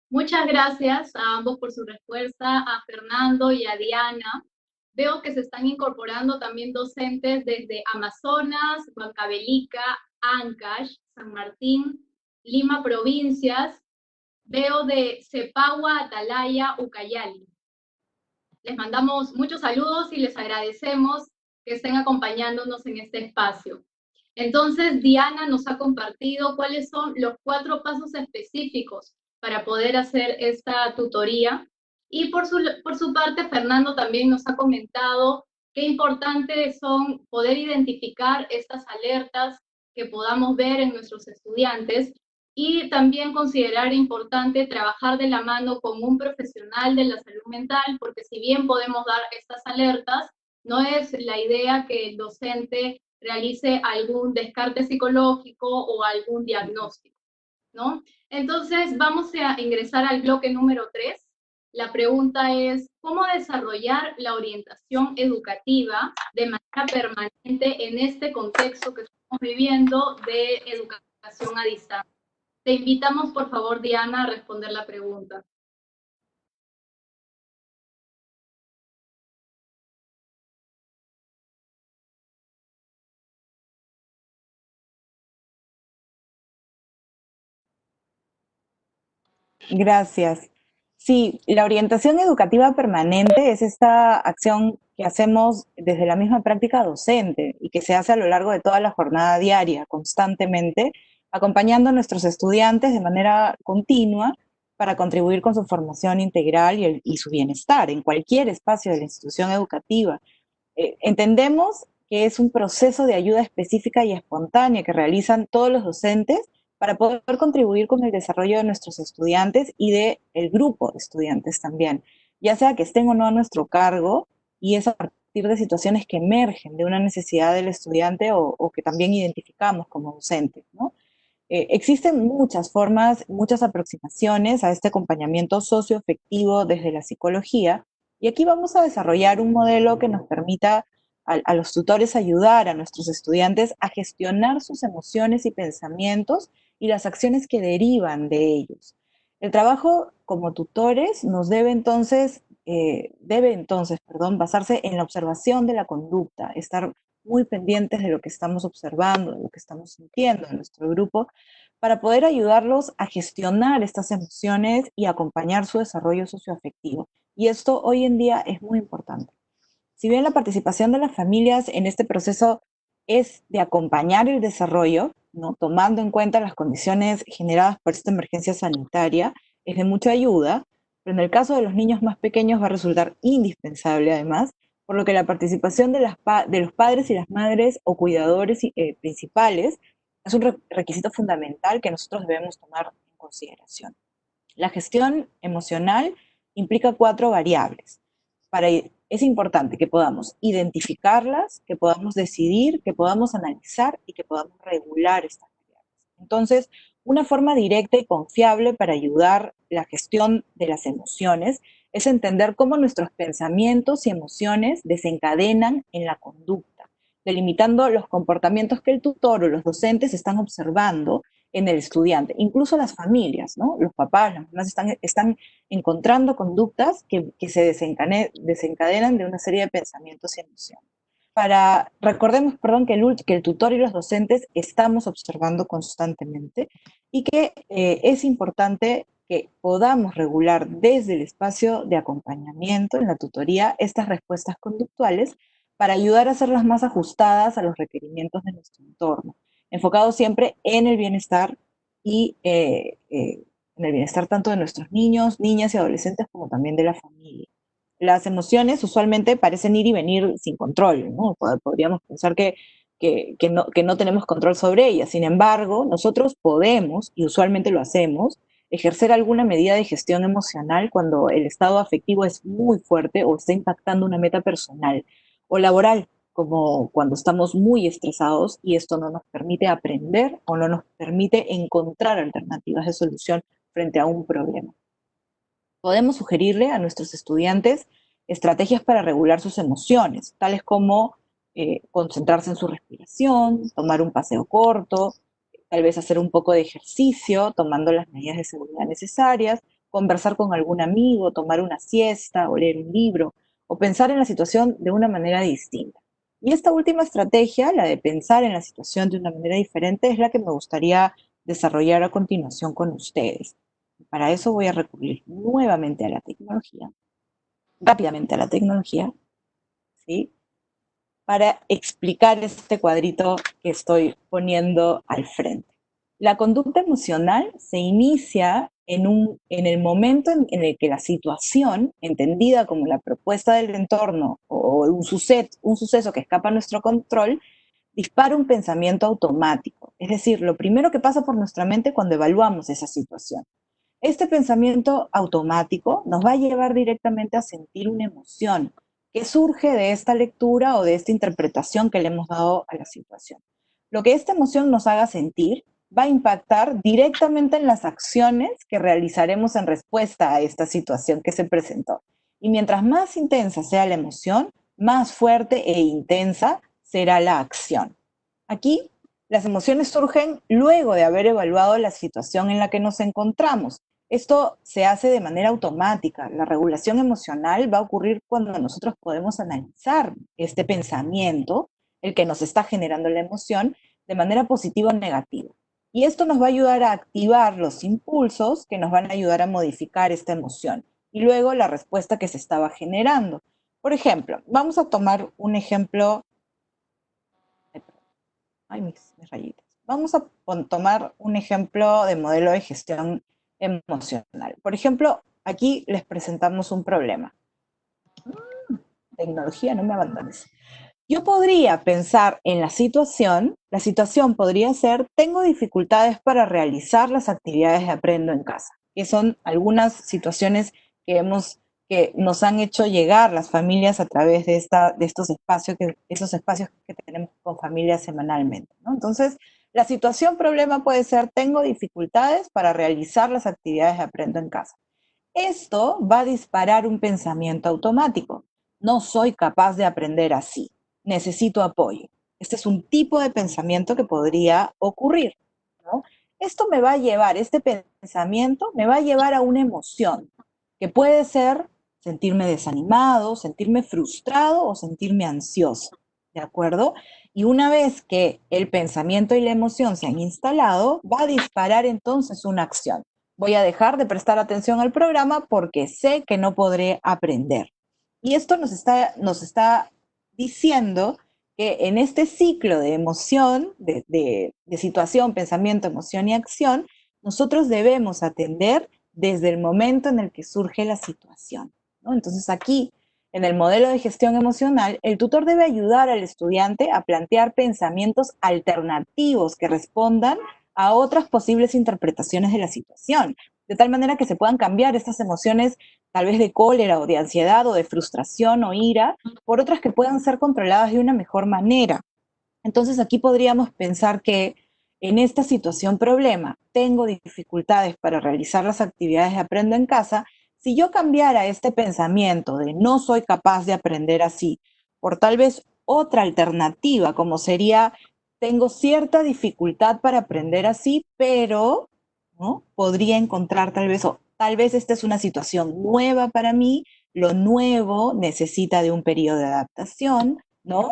Muchas gracias a ambos por su respuesta, a Fernando y a Diana. Veo que se están incorporando también docentes desde Amazonas, Huancavelica, Ancash, San Martín, Lima Provincias. Veo de Cepagua, Atalaya, Ucayali. Les mandamos muchos saludos y les agradecemos que estén acompañándonos en este espacio. Entonces, Diana nos ha compartido cuáles son los 4 pasos específicos para poder hacer esta tutoría. Y por su parte, Fernando también nos ha comentado qué importante son poder identificar estas alertas que podamos ver en nuestros estudiantes y también considerar importante trabajar de la mano con un profesional de la salud mental, porque si bien podemos dar estas alertas, no es la idea que el docente realice algún descarte psicológico o algún diagnóstico, ¿no? Entonces, vamos a ingresar al bloque número 3. La pregunta es, ¿cómo desarrollar la orientación educativa de manera permanente en este contexto que estamos viviendo de educación a distancia? Te invitamos, por favor, Diana, a responder la pregunta. Gracias. Sí, la orientación educativa permanente es esta acción que hacemos desde la misma práctica docente y que se hace a lo largo de toda la jornada diaria, constantemente, acompañando a nuestros estudiantes de manera continua para contribuir con su formación integral y su bienestar en cualquier espacio de la institución educativa. Entendemos que es un proceso de ayuda específica y espontánea que realizan todos los docentes para poder contribuir con el desarrollo de nuestros estudiantes y del grupo de estudiantes también, ya sea que estén o no a nuestro cargo, y es a partir de situaciones que emergen de una necesidad del estudiante o que también identificamos como docentes, ¿no? Existen muchas formas, muchas aproximaciones a este acompañamiento socioafectivo desde la psicología, y aquí vamos a desarrollar un modelo que nos permita a los tutores ayudar a nuestros estudiantes a gestionar sus emociones y pensamientos y las acciones que derivan de ellos. El trabajo como tutores nos debe entonces, basarse en la observación de la conducta, estar muy pendientes de lo que estamos observando, de lo que estamos sintiendo en nuestro grupo, para poder ayudarlos a gestionar estas emociones y acompañar su desarrollo socioafectivo. Y esto hoy en día es muy importante. Si bien la participación de las familias en este proceso es de acompañar el desarrollo, ¿no? Tomando en cuenta las condiciones generadas por esta emergencia sanitaria, es de mucha ayuda, pero en el caso de los niños más pequeños va a resultar indispensable además, por lo que la participación de los padres y las madres o cuidadores principales es un requisito fundamental que nosotros debemos tomar en consideración. La gestión emocional implica 4 variables. Es importante que podamos identificarlas, que podamos decidir, que podamos analizar y que podamos regular estas variables. Entonces, una forma directa y confiable para ayudar la gestión de las emociones es entender cómo nuestros pensamientos y emociones desencadenan en la conducta, delimitando los comportamientos que el tutor o los docentes están observando en el estudiante, incluso las familias, ¿no? Los papás, las mamás están encontrando conductas que se desencadenan de una serie de pensamientos y emociones. Recordemos, que el tutor y los docentes estamos observando constantemente y que es importante que podamos regular desde el espacio de acompañamiento en la tutoría estas respuestas conductuales para ayudar a hacerlas más ajustadas a los requerimientos de nuestro entorno, enfocado siempre en el bienestar y en el bienestar tanto de nuestros niños, niñas y adolescentes como también de la familia. Las emociones usualmente parecen ir y venir sin control, ¿no? Podríamos pensar que que no tenemos control sobre ella. Sin embargo, nosotros podemos, y usualmente lo hacemos, ejercer alguna medida de gestión emocional cuando el estado afectivo es muy fuerte o está impactando una meta personal o laboral, como cuando estamos muy estresados y esto no nos permite aprender o no nos permite encontrar alternativas de solución frente a un problema. Podemos sugerirle a nuestros estudiantes estrategias para regular sus emociones, tales como concentrarse en su respiración, tomar un paseo corto, tal vez hacer un poco de ejercicio, tomando las medidas de seguridad necesarias, conversar con algún amigo, tomar una siesta o leer un libro, o pensar en la situación de una manera distinta. Y esta última estrategia, la de pensar en la situación de una manera diferente, es la que me gustaría desarrollar a continuación con ustedes. Para eso voy a recurrir nuevamente a la tecnología, rápidamente a la tecnología, ¿sí? Para explicar este cuadrito que estoy poniendo al frente. La conducta emocional se inicia en el momento en el que la situación, entendida como la propuesta del entorno o un suceso que escapa a nuestro control, dispara un pensamiento automático. Es decir, lo primero que pasa por nuestra mente cuando evaluamos esa situación. Este pensamiento automático nos va a llevar directamente a sentir una emoción que surge de esta lectura o de esta interpretación que le hemos dado a la situación. Lo que esta emoción nos haga sentir va a impactar directamente en las acciones que realizaremos en respuesta a esta situación que se presentó. Y mientras más intensa sea la emoción, más fuerte e intensa será la acción. Aquí, las emociones surgen luego de haber evaluado la situación en la que nos encontramos. Esto se hace de manera automática. La regulación emocional va a ocurrir cuando nosotros podemos analizar este pensamiento, el que nos está generando la emoción, de manera positiva o negativa. Y esto nos va a ayudar a activar los impulsos que nos van a ayudar a modificar esta emoción y luego la respuesta que se estaba generando. Por ejemplo, vamos a tomar un ejemplo. Ay, mis rayitas. Vamos a tomar un ejemplo de modelo de gestión emocional. Por ejemplo, aquí les presentamos un problema. Tecnología, no me abandones. Yo podría pensar en la situación podría ser, tengo dificultades para realizar las actividades de aprendo en casa, que son algunas situaciones que nos han hecho llegar las familias a través de esos espacios que tenemos con familias semanalmente, ¿no? Entonces, la situación problema puede ser, tengo dificultades para realizar las actividades de aprendo en casa. Esto va a disparar un pensamiento automático. No soy capaz de aprender así. Necesito apoyo. Este es un tipo de pensamiento que podría ocurrir, ¿no? Esto me va a llevar, este pensamiento me va a llevar a una emoción, que puede ser sentirme desanimado, sentirme frustrado o sentirme ansioso, ¿de acuerdo? Y una vez que el pensamiento y la emoción se han instalado, va a disparar entonces una acción. Voy a dejar de prestar atención al programa porque sé que no podré aprender. Y esto nos está diciendo que en este ciclo de emoción, de situación, pensamiento, emoción y acción, nosotros debemos atender desde el momento en el que surge la situación, ¿no? Entonces aquí, en el modelo de gestión emocional, el tutor debe ayudar al estudiante a plantear pensamientos alternativos que respondan a otras posibles interpretaciones de la situación, de tal manera que se puedan cambiar estas emociones tal vez de cólera o de ansiedad o de frustración o ira por otras que puedan ser controladas de una mejor manera. Entonces aquí podríamos pensar que en esta situación problema, tengo dificultades para realizar las actividades de aprendo en casa. Si yo cambiara este pensamiento de no soy capaz de aprender así por tal vez otra alternativa, como sería tengo cierta dificultad para aprender así, pero ¿no? Podría encontrar tal vez esta es una situación nueva para mí, lo nuevo necesita de un periodo de adaptación, ¿no?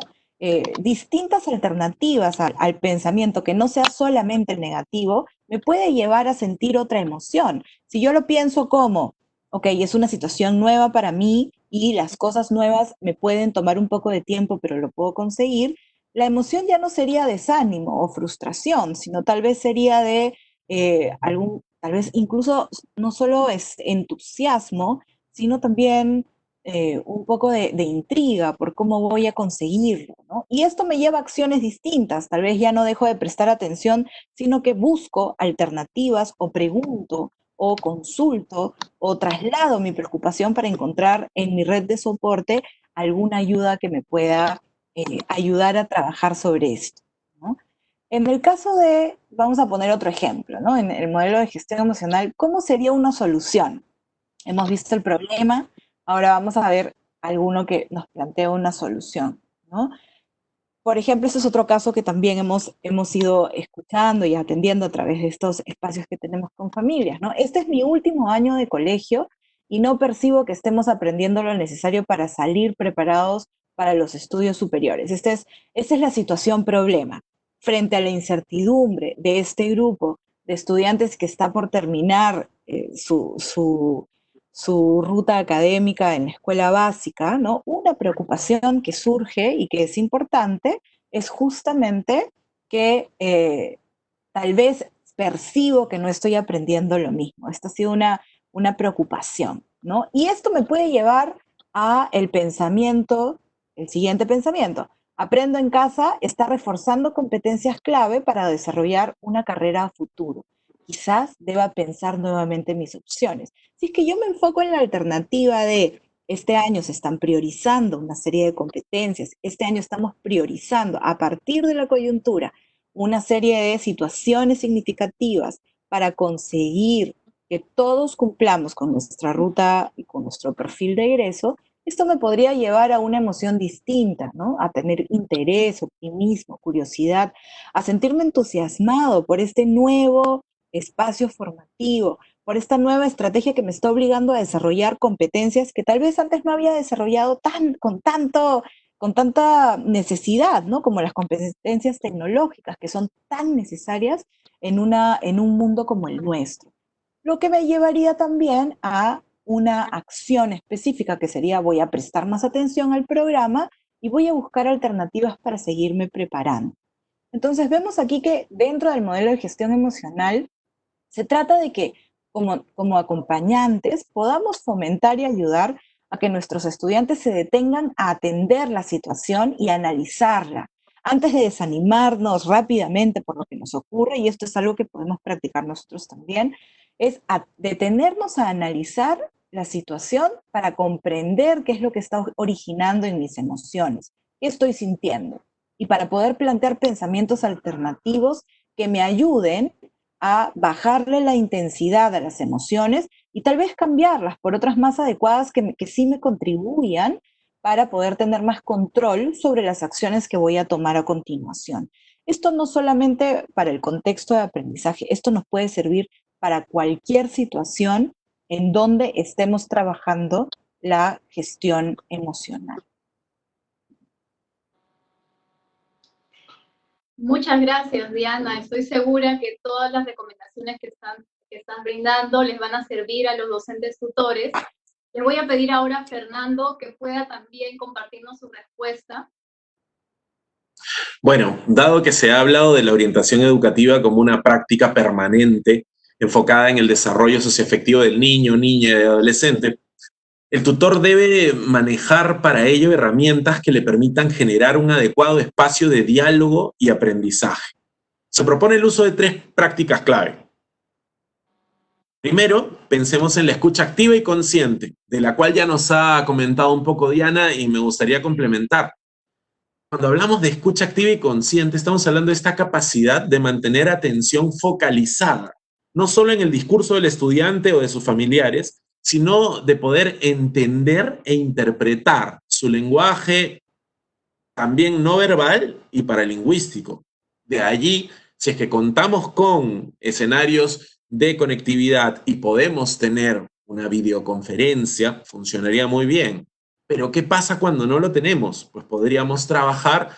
Distintas alternativas al pensamiento que no sea solamente el negativo, me puede llevar a sentir otra emoción. Si yo lo pienso como, ok, es una situación nueva para mí y las cosas nuevas me pueden tomar un poco de tiempo, pero lo puedo conseguir, la emoción ya no sería desánimo o frustración, sino tal vez sería de tal vez incluso no solo es entusiasmo, sino también un poco de intriga por cómo voy a conseguirlo, ¿no? Y esto me lleva a acciones distintas. Tal vez ya no dejo de prestar atención, sino que busco alternativas o pregunto o consulto o traslado mi preocupación para encontrar en mi red de soporte alguna ayuda que me pueda ayudar a trabajar sobre esto, ¿no? En el caso de, vamos a poner otro ejemplo, ¿no? En el modelo de gestión emocional, ¿cómo sería una solución? Hemos visto el problema, ahora vamos a ver alguno que nos plantea una solución, ¿no? Por ejemplo, ese es otro caso que también hemos ido escuchando y atendiendo a través de estos espacios que tenemos con familias, ¿no? Este es mi último año de colegio y no percibo que estemos aprendiendo lo necesario para salir preparados para los estudios superiores. Esta es la situación problema. Frente a la incertidumbre de este grupo de estudiantes que está por terminar su ruta académica en la escuela básica, ¿no? Una preocupación que surge y que es importante es justamente que tal vez percibo que no estoy aprendiendo lo mismo. Esta ha sido una preocupación, ¿no? Y esto me puede llevar a el pensamiento, el siguiente pensamiento. Aprendo en casa está reforzando competencias clave para desarrollar una carrera a futuro. Quizás deba pensar nuevamente mis opciones. Si es que yo me enfoco en la alternativa de este año se están priorizando una serie de competencias, este año estamos priorizando a partir de la coyuntura una serie de situaciones significativas para conseguir que todos cumplamos con nuestra ruta y con nuestro perfil de egreso, esto me podría llevar a una emoción distinta, ¿no? A tener interés, optimismo, curiosidad, a sentirme entusiasmado por este nuevo espacio formativo, por esta nueva estrategia que me está obligando a desarrollar competencias que tal vez antes no había desarrollado con tanta necesidad, ¿no? Como las competencias tecnológicas, que son tan necesarias en un mundo como el nuestro. Lo que me llevaría también a una acción específica, que sería voy a prestar más atención al programa y voy a buscar alternativas para seguirme preparando. Entonces vemos aquí que dentro del modelo de gestión emocional se trata de que como acompañantes podamos fomentar y ayudar a que nuestros estudiantes se detengan a atender la situación y analizarla antes de desanimarnos rápidamente por lo que nos ocurre, y esto es algo que podemos practicar nosotros también, es detenernos a analizar la situación para comprender qué es lo que está originando en mis emociones, qué estoy sintiendo, y para poder plantear pensamientos alternativos que me ayuden a bajarle la intensidad a las emociones y tal vez cambiarlas por otras más adecuadas que sí me contribuyan para poder tener más control sobre las acciones que voy a tomar a continuación. Esto no solamente para el contexto de aprendizaje, esto nos puede servir para cualquier situación en donde estemos trabajando la gestión emocional. Muchas gracias, Diana. Estoy segura que todas las recomendaciones que están brindando les van a servir a los docentes tutores. Les voy a pedir ahora a Fernando que pueda también compartirnos su respuesta. Bueno, dado que se ha hablado de la orientación educativa como una práctica permanente enfocada en el desarrollo socioafectivo del niño, niña y adolescente, el tutor debe manejar para ello herramientas que le permitan generar un adecuado espacio de diálogo y aprendizaje. Se propone el uso de 3 prácticas clave. Primero, pensemos en la escucha activa y consciente, de la cual ya nos ha comentado un poco Diana y me gustaría complementar. Cuando hablamos de escucha activa y consciente, estamos hablando de esta capacidad de mantener atención focalizada, no solo en el discurso del estudiante o de sus familiares, sino de poder entender e interpretar su lenguaje también no verbal y paralingüístico. De allí, si es que contamos con escenarios de conectividad y podemos tener una videoconferencia, funcionaría muy bien. Pero ¿qué pasa cuando no lo tenemos? Pues podríamos trabajar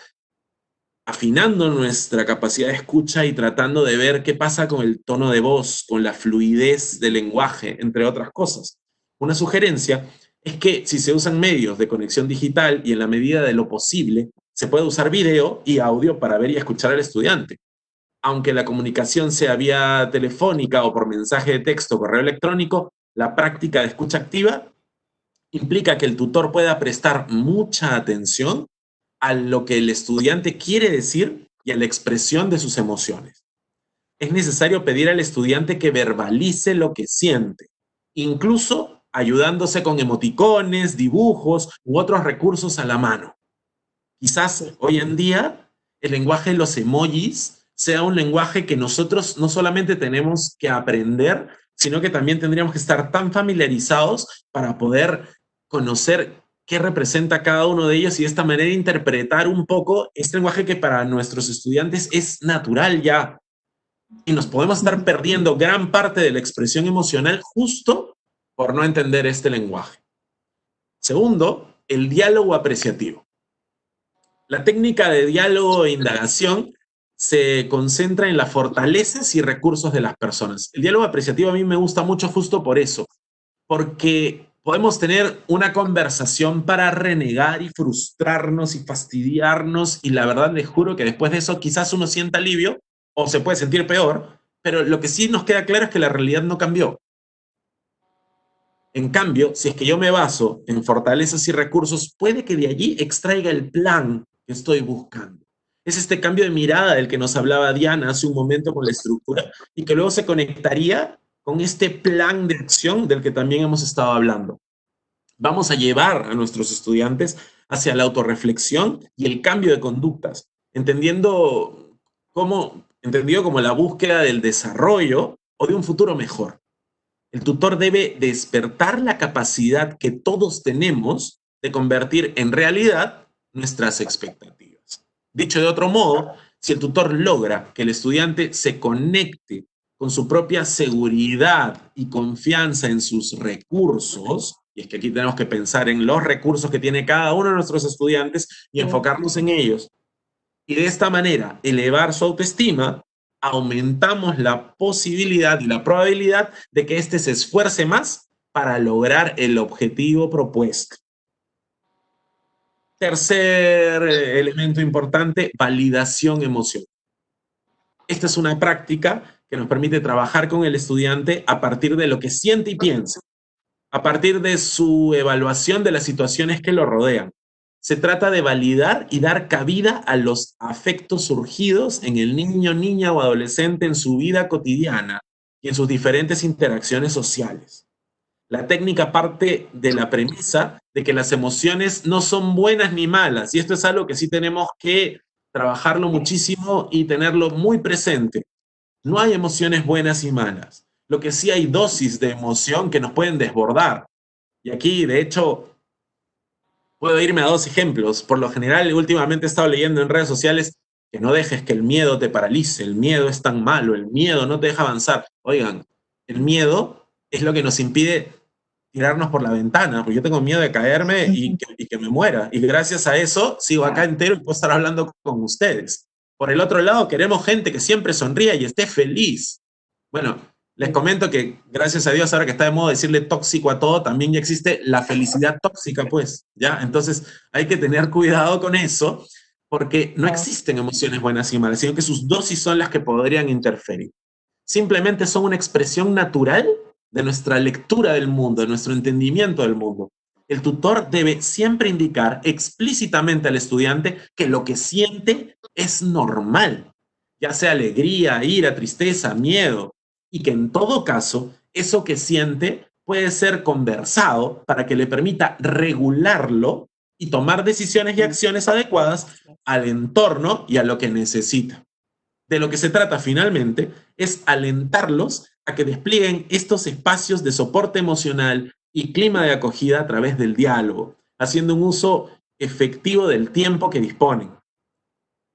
afinando nuestra capacidad de escucha y tratando de ver qué pasa con el tono de voz, con la fluidez del lenguaje, entre otras cosas. Una sugerencia es que si se usan medios de conexión digital y en la medida de lo posible, se puede usar video y audio para ver y escuchar al estudiante. Aunque la comunicación sea vía telefónica o por mensaje de texto o correo electrónico, la práctica de escucha activa implica que el tutor pueda prestar mucha atención a lo que el estudiante quiere decir y a la expresión de sus emociones. Es necesario pedir al estudiante que verbalice lo que siente, incluso ayudándose con emoticones, dibujos u otros recursos a la mano. Quizás hoy en día el lenguaje de los emojis sea un lenguaje que nosotros no solamente tenemos que aprender, sino que también tendríamos que estar tan familiarizados para poder conocer qué representa cada uno de ellos y de esta manera interpretar un poco este lenguaje que para nuestros estudiantes es natural ya. Y nos podemos estar perdiendo gran parte de la expresión emocional justo por no entender este lenguaje. Segundo, el diálogo apreciativo. La técnica de diálogo e indagación se concentra en las fortalezas y recursos de las personas. El diálogo apreciativo a mí me gusta mucho justo por eso, porque podemos tener una conversación para renegar y frustrarnos y fastidiarnos y la verdad les juro que después de eso quizás uno sienta alivio o se puede sentir peor, pero lo que sí nos queda claro es que la realidad no cambió. En cambio, si es que yo me baso en fortalezas y recursos, puede que de allí extraiga el plan que estoy buscando. Es este cambio de mirada del que nos hablaba Diana hace un momento con la estructura y que luego se conectaría con este plan de acción del que también hemos estado hablando. Vamos a llevar a nuestros estudiantes hacia la autorreflexión y el cambio de conductas, entendido como la búsqueda del desarrollo o de un futuro mejor. El tutor debe despertar la capacidad que todos tenemos de convertir en realidad nuestras expectativas. Dicho de otro modo, si el tutor logra que el estudiante se conecte con su propia seguridad y confianza en sus recursos, y es que aquí tenemos que pensar en los recursos que tiene cada uno de nuestros estudiantes y enfocarnos en ellos, y de esta manera elevar su autoestima, aumentamos la posibilidad y la probabilidad de que éste se esfuerce más para lograr el objetivo propuesto. Tercer elemento importante, validación emocional. Esta es una práctica que nos permite trabajar con el estudiante a partir de lo que siente y piensa, a partir de su evaluación de las situaciones que lo rodean. Se trata de validar y dar cabida a los afectos surgidos en el niño, niña o adolescente en su vida cotidiana y en sus diferentes interacciones sociales. La técnica parte de la premisa de que las emociones no son buenas ni malas, y esto es algo que sí tenemos que trabajarlo muchísimo y tenerlo muy presente. No hay emociones buenas y malas. Lo que sí hay dosis de emoción que nos pueden desbordar. Y aquí, de hecho, puedo irme a dos ejemplos. Por lo general, últimamente he estado leyendo en redes sociales que no dejes que el miedo te paralice. El miedo es tan malo, el miedo no te deja avanzar. Oigan, el miedo es lo que nos impide tirarnos por la ventana, porque yo tengo miedo de caerme y que me muera. Y gracias a eso sigo acá entero y puedo estar hablando con ustedes. Por el otro lado, queremos gente que siempre sonría y esté feliz. Bueno, les comento que gracias a Dios, ahora que está de moda decirle tóxico a todo, también ya existe la felicidad tóxica, pues, ¿ya? Entonces hay que tener cuidado con eso, porque no existen emociones buenas y malas, sino que sus dosis son las que podrían interferir. Simplemente son una expresión natural de nuestra lectura del mundo, de nuestro entendimiento del mundo. El tutor debe siempre indicar explícitamente al estudiante que lo que siente es normal, ya sea alegría, ira, tristeza, miedo, y que en todo caso eso que siente puede ser conversado para que le permita regularlo y tomar decisiones y acciones adecuadas al entorno y a lo que necesita. De lo que se trata finalmente es alentarlos a que desplieguen estos espacios de soporte emocional y clima de acogida a través del diálogo, haciendo un uso efectivo del tiempo que disponen.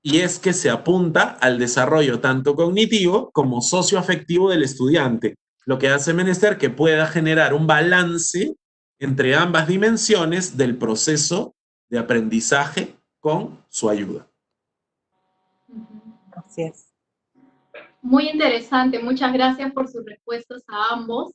Y es que se apunta al desarrollo tanto cognitivo como socioafectivo del estudiante, lo que hace menester que pueda generar un balance entre ambas dimensiones del proceso de aprendizaje con su ayuda. Así es. Muy interesante, muchas gracias por sus respuestas a ambos.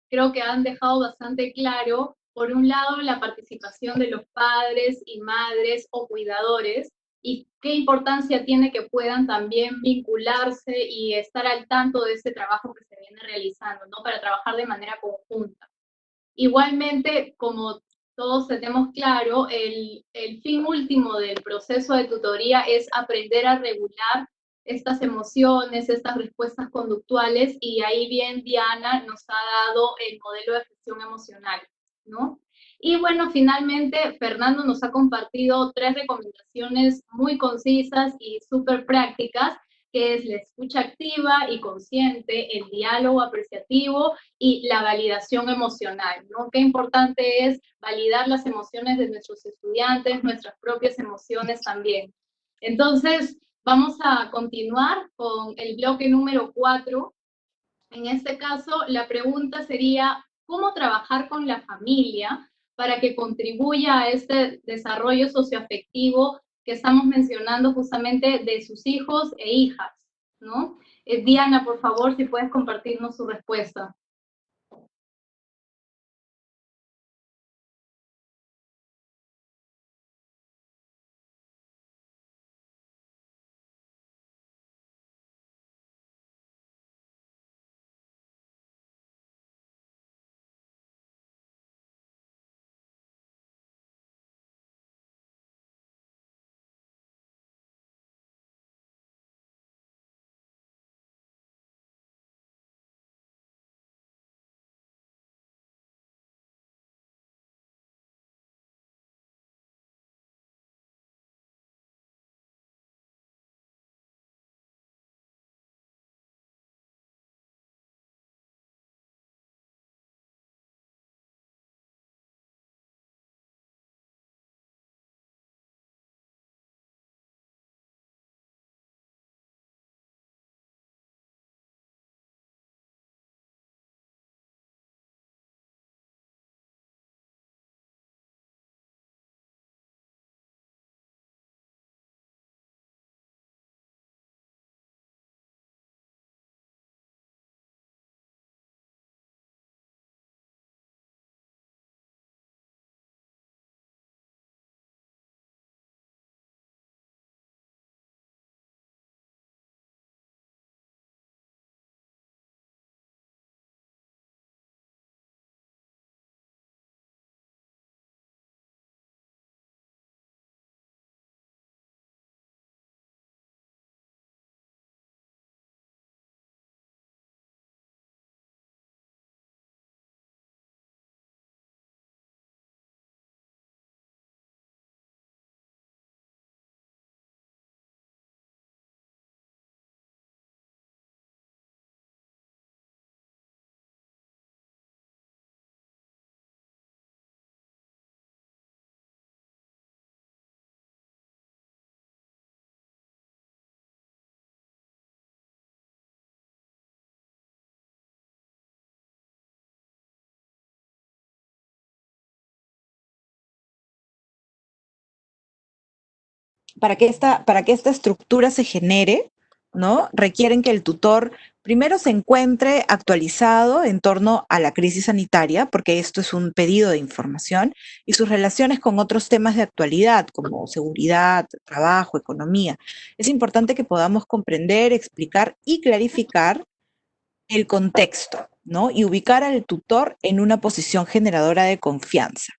Creo que han dejado bastante claro, por un lado, la participación de los padres y madres o cuidadores y qué importancia tiene que puedan también vincularse y estar al tanto de ese trabajo que se viene realizando, ¿no? Para trabajar de manera conjunta. Igualmente, como todos tenemos claro, el fin último del proceso de tutoría es aprender a regular estas emociones, estas respuestas conductuales, y ahí bien Diana nos ha dado el modelo de gestión emocional, ¿no? Y bueno, finalmente Fernando nos ha compartido 3 recomendaciones muy concisas y súper prácticas, que es la escucha activa y consciente, el diálogo apreciativo y la validación emocional, ¿no? Qué importante es validar las emociones de nuestros estudiantes, nuestras propias emociones también. Entonces, vamos a continuar con el bloque número 4. En este caso, la pregunta sería, ¿cómo trabajar con la familia para que contribuya a este desarrollo socioafectivo que estamos mencionando justamente de sus hijos e hijas, ¿no? Diana, por favor, si puedes compartirnos su respuesta. Para que esta estructura se genere, ¿no? Requieren que el tutor primero se encuentre actualizado en torno a la crisis sanitaria, porque esto es un pedido de información, y sus relaciones con otros temas de actualidad, como seguridad, trabajo, economía. Es importante que podamos comprender, explicar y clarificar el contexto, ¿no? Y ubicar al tutor en una posición generadora de confianza,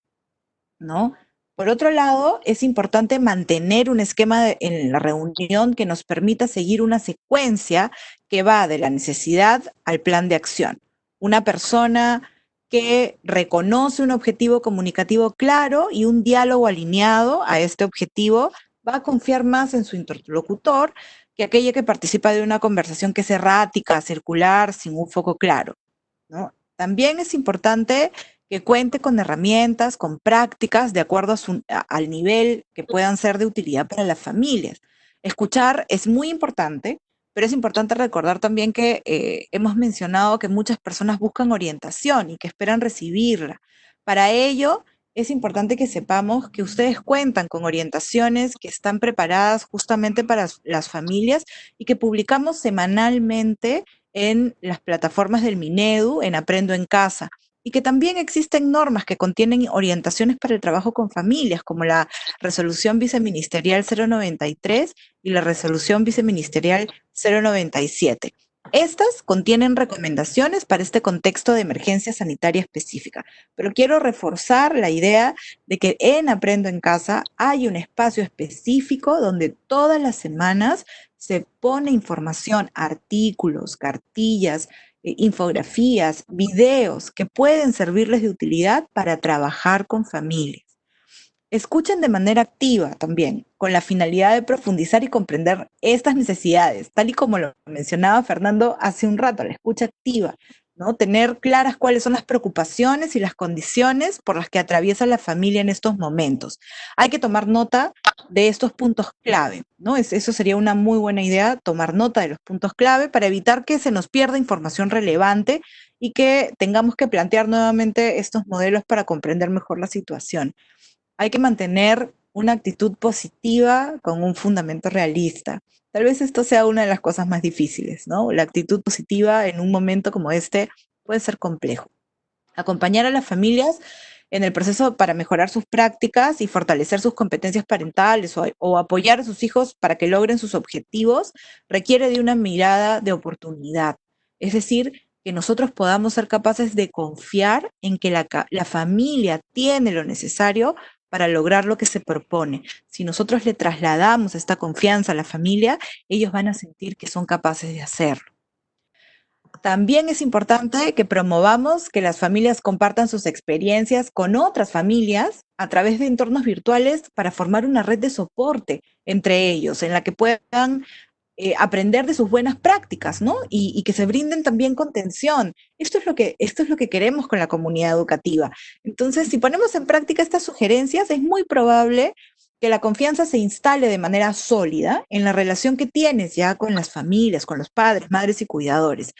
¿no? Por otro lado, es importante mantener un en la reunión que nos permita seguir una secuencia que va de la necesidad al plan de acción. Una persona que reconoce un objetivo comunicativo claro y un diálogo alineado a este objetivo va a confiar más en su interlocutor que aquella que participa de una conversación que es errática, circular, sin un foco claro, ¿no? También es importante que cuente con herramientas, con prácticas de acuerdo al nivel que puedan ser de utilidad para las familias. Escuchar es muy importante, pero es importante recordar también que hemos mencionado que muchas personas buscan orientación y que esperan recibirla. Para ello, es importante que sepamos que ustedes cuentan con orientaciones que están preparadas justamente para las familias y que publicamos semanalmente en las plataformas del Minedu, en Aprendo en Casa, y que también existen normas que contienen orientaciones para el trabajo con familias, como la Resolución Viceministerial 093 y la Resolución Viceministerial 097. Estas contienen recomendaciones para este contexto de emergencia sanitaria específica, pero quiero reforzar la idea de que en Aprendo en Casa hay un espacio específico donde todas las semanas se pone información, artículos, cartillas, infografías, videos que pueden servirles de utilidad para trabajar con familias. Escuchen de manera activa también, con la finalidad de profundizar y comprender estas necesidades, tal y como lo mencionaba Fernando hace un rato, la escucha activa, ¿no? Tener claras cuáles son las preocupaciones y las condiciones por las que atraviesa la familia en estos momentos. Hay que tomar nota de estos puntos clave, ¿no? Eso sería una muy buena idea, tomar nota de los puntos clave para evitar que se nos pierda información relevante y que tengamos que plantear nuevamente estos modelos para comprender mejor la situación. Hay que mantener una actitud positiva con un fundamento realista. Tal vez esto sea una de las cosas más difíciles, ¿no? La actitud positiva en un momento como este puede ser complejo. Acompañar a las familias en el proceso para mejorar sus prácticas y fortalecer sus competencias parentales o apoyar a sus hijos para que logren sus objetivos requiere de una mirada de oportunidad. Es decir, que nosotros podamos ser capaces de confiar en que la familia tiene lo necesario para lograr lo que se propone. Si nosotros le trasladamos esta confianza a la familia, ellos van a sentir que son capaces de hacerlo. También es importante que promovamos que las familias compartan sus experiencias con otras familias a través de entornos virtuales para formar una red de soporte entre ellos, en la que puedan aprender de sus buenas prácticas, ¿no? Y que se brinden también contención. Esto es lo que queremos con la comunidad educativa. Entonces, si ponemos en práctica estas sugerencias, es muy probable que la confianza se instale de manera sólida en la relación que tienes ya con las familias, con los padres, madres y cuidadores.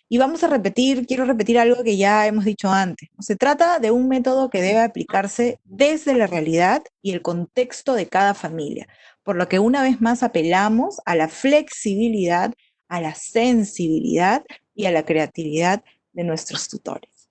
Y quiero repetir algo que ya hemos dicho antes. Se trata de un método que debe aplicarse desde la realidad y el contexto de cada familia, por lo que una vez más apelamos a la flexibilidad, a la sensibilidad y a la creatividad de nuestros tutores.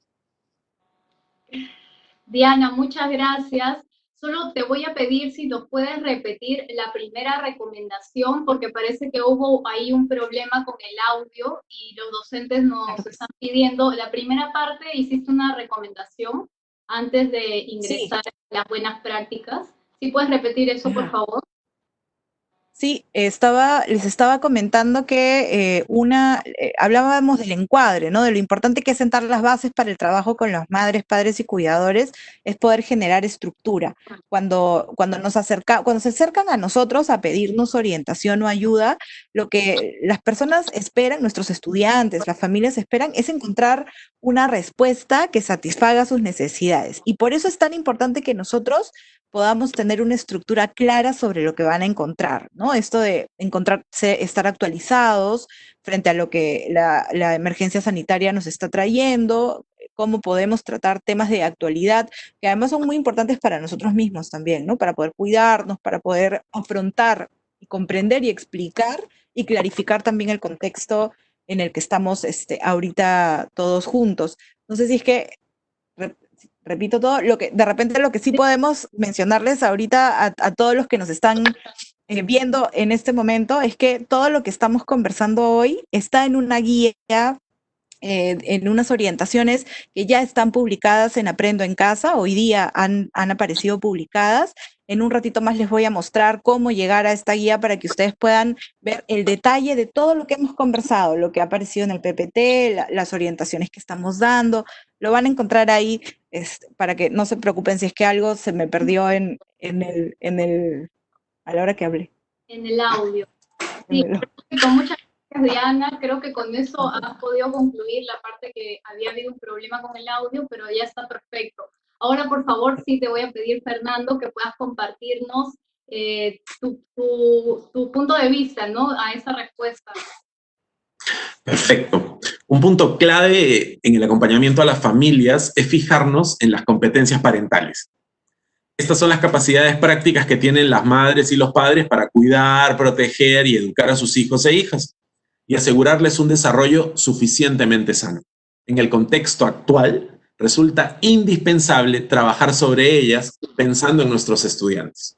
Diana, muchas gracias. Solo te voy a pedir si nos puedes repetir la primera recomendación, porque parece que hubo ahí un problema con el audio y los docentes nos están pidiendo. La primera parte, hiciste una recomendación antes de ingresar a las buenas prácticas. ¿Sí puedes repetir eso, por favor? Sí, les estaba comentando que hablábamos del encuadre, ¿no? De lo importante que es sentar las bases para el trabajo con las madres, padres y cuidadores, es poder generar estructura. Cuando se acercan a nosotros a pedirnos orientación o ayuda, lo que las personas esperan, nuestros estudiantes, las familias esperan, es encontrar una respuesta que satisfaga sus necesidades. Y por eso es tan importante que nosotros podamos tener una estructura clara sobre lo que van a encontrar, ¿no? Esto de estar actualizados frente a lo que la emergencia sanitaria nos está trayendo, cómo podemos tratar temas de actualidad, que además son muy importantes para nosotros mismos también, ¿no? Para poder cuidarnos, para poder afrontar y comprender y explicar y clarificar también el contexto en el que estamos ahorita todos juntos. No sé si es que repito todo, de repente lo que sí podemos mencionarles ahorita a todos los que nos están viendo en este momento es que todo lo que estamos conversando hoy está en una guía, en unas orientaciones que ya están publicadas en Aprendo en Casa, hoy día han aparecido publicadas. En un ratito más les voy a mostrar cómo llegar a esta guía para que ustedes puedan ver el detalle de todo lo que hemos conversado, lo que ha aparecido en el PPT, las orientaciones que estamos dando, lo van a encontrar ahí para que no se preocupen si es que algo se me perdió a la hora que hablé. En el audio. Sí, con muchas gracias, Diana. Creo que con eso has podido concluir la parte que había habido un problema con el audio, pero ya está perfecto. Ahora, por favor, sí te voy a pedir, Fernando, que puedas compartirnos tu punto de vista, ¿no? A esa respuesta. Perfecto. Un punto clave en el acompañamiento a las familias es fijarnos en las competencias parentales. Estas son las capacidades prácticas que tienen las madres y los padres para cuidar, proteger y educar a sus hijos e hijas y asegurarles un desarrollo suficientemente sano. En el contexto actual, resulta indispensable trabajar sobre ellas pensando en nuestros estudiantes.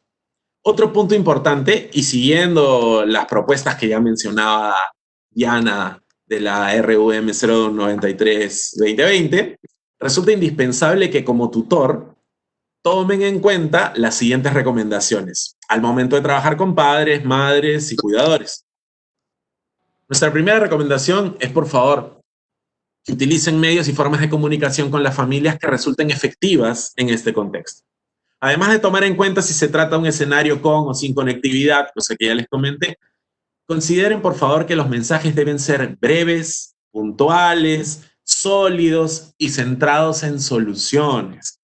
Otro punto importante, y siguiendo las propuestas que ya mencionaba Diana de la RUM 093-2020, resulta indispensable que como tutor tomen en cuenta las siguientes recomendaciones al momento de trabajar con padres, madres y cuidadores. Nuestra primera recomendación es, por favor, que utilicen medios y formas de comunicación con las familias que resulten efectivas en este contexto. Además de tomar en cuenta si se trata de un escenario con o sin conectividad, cosa que ya les comenté, consideren, por favor, que los mensajes deben ser breves, puntuales, sólidos y centrados en soluciones.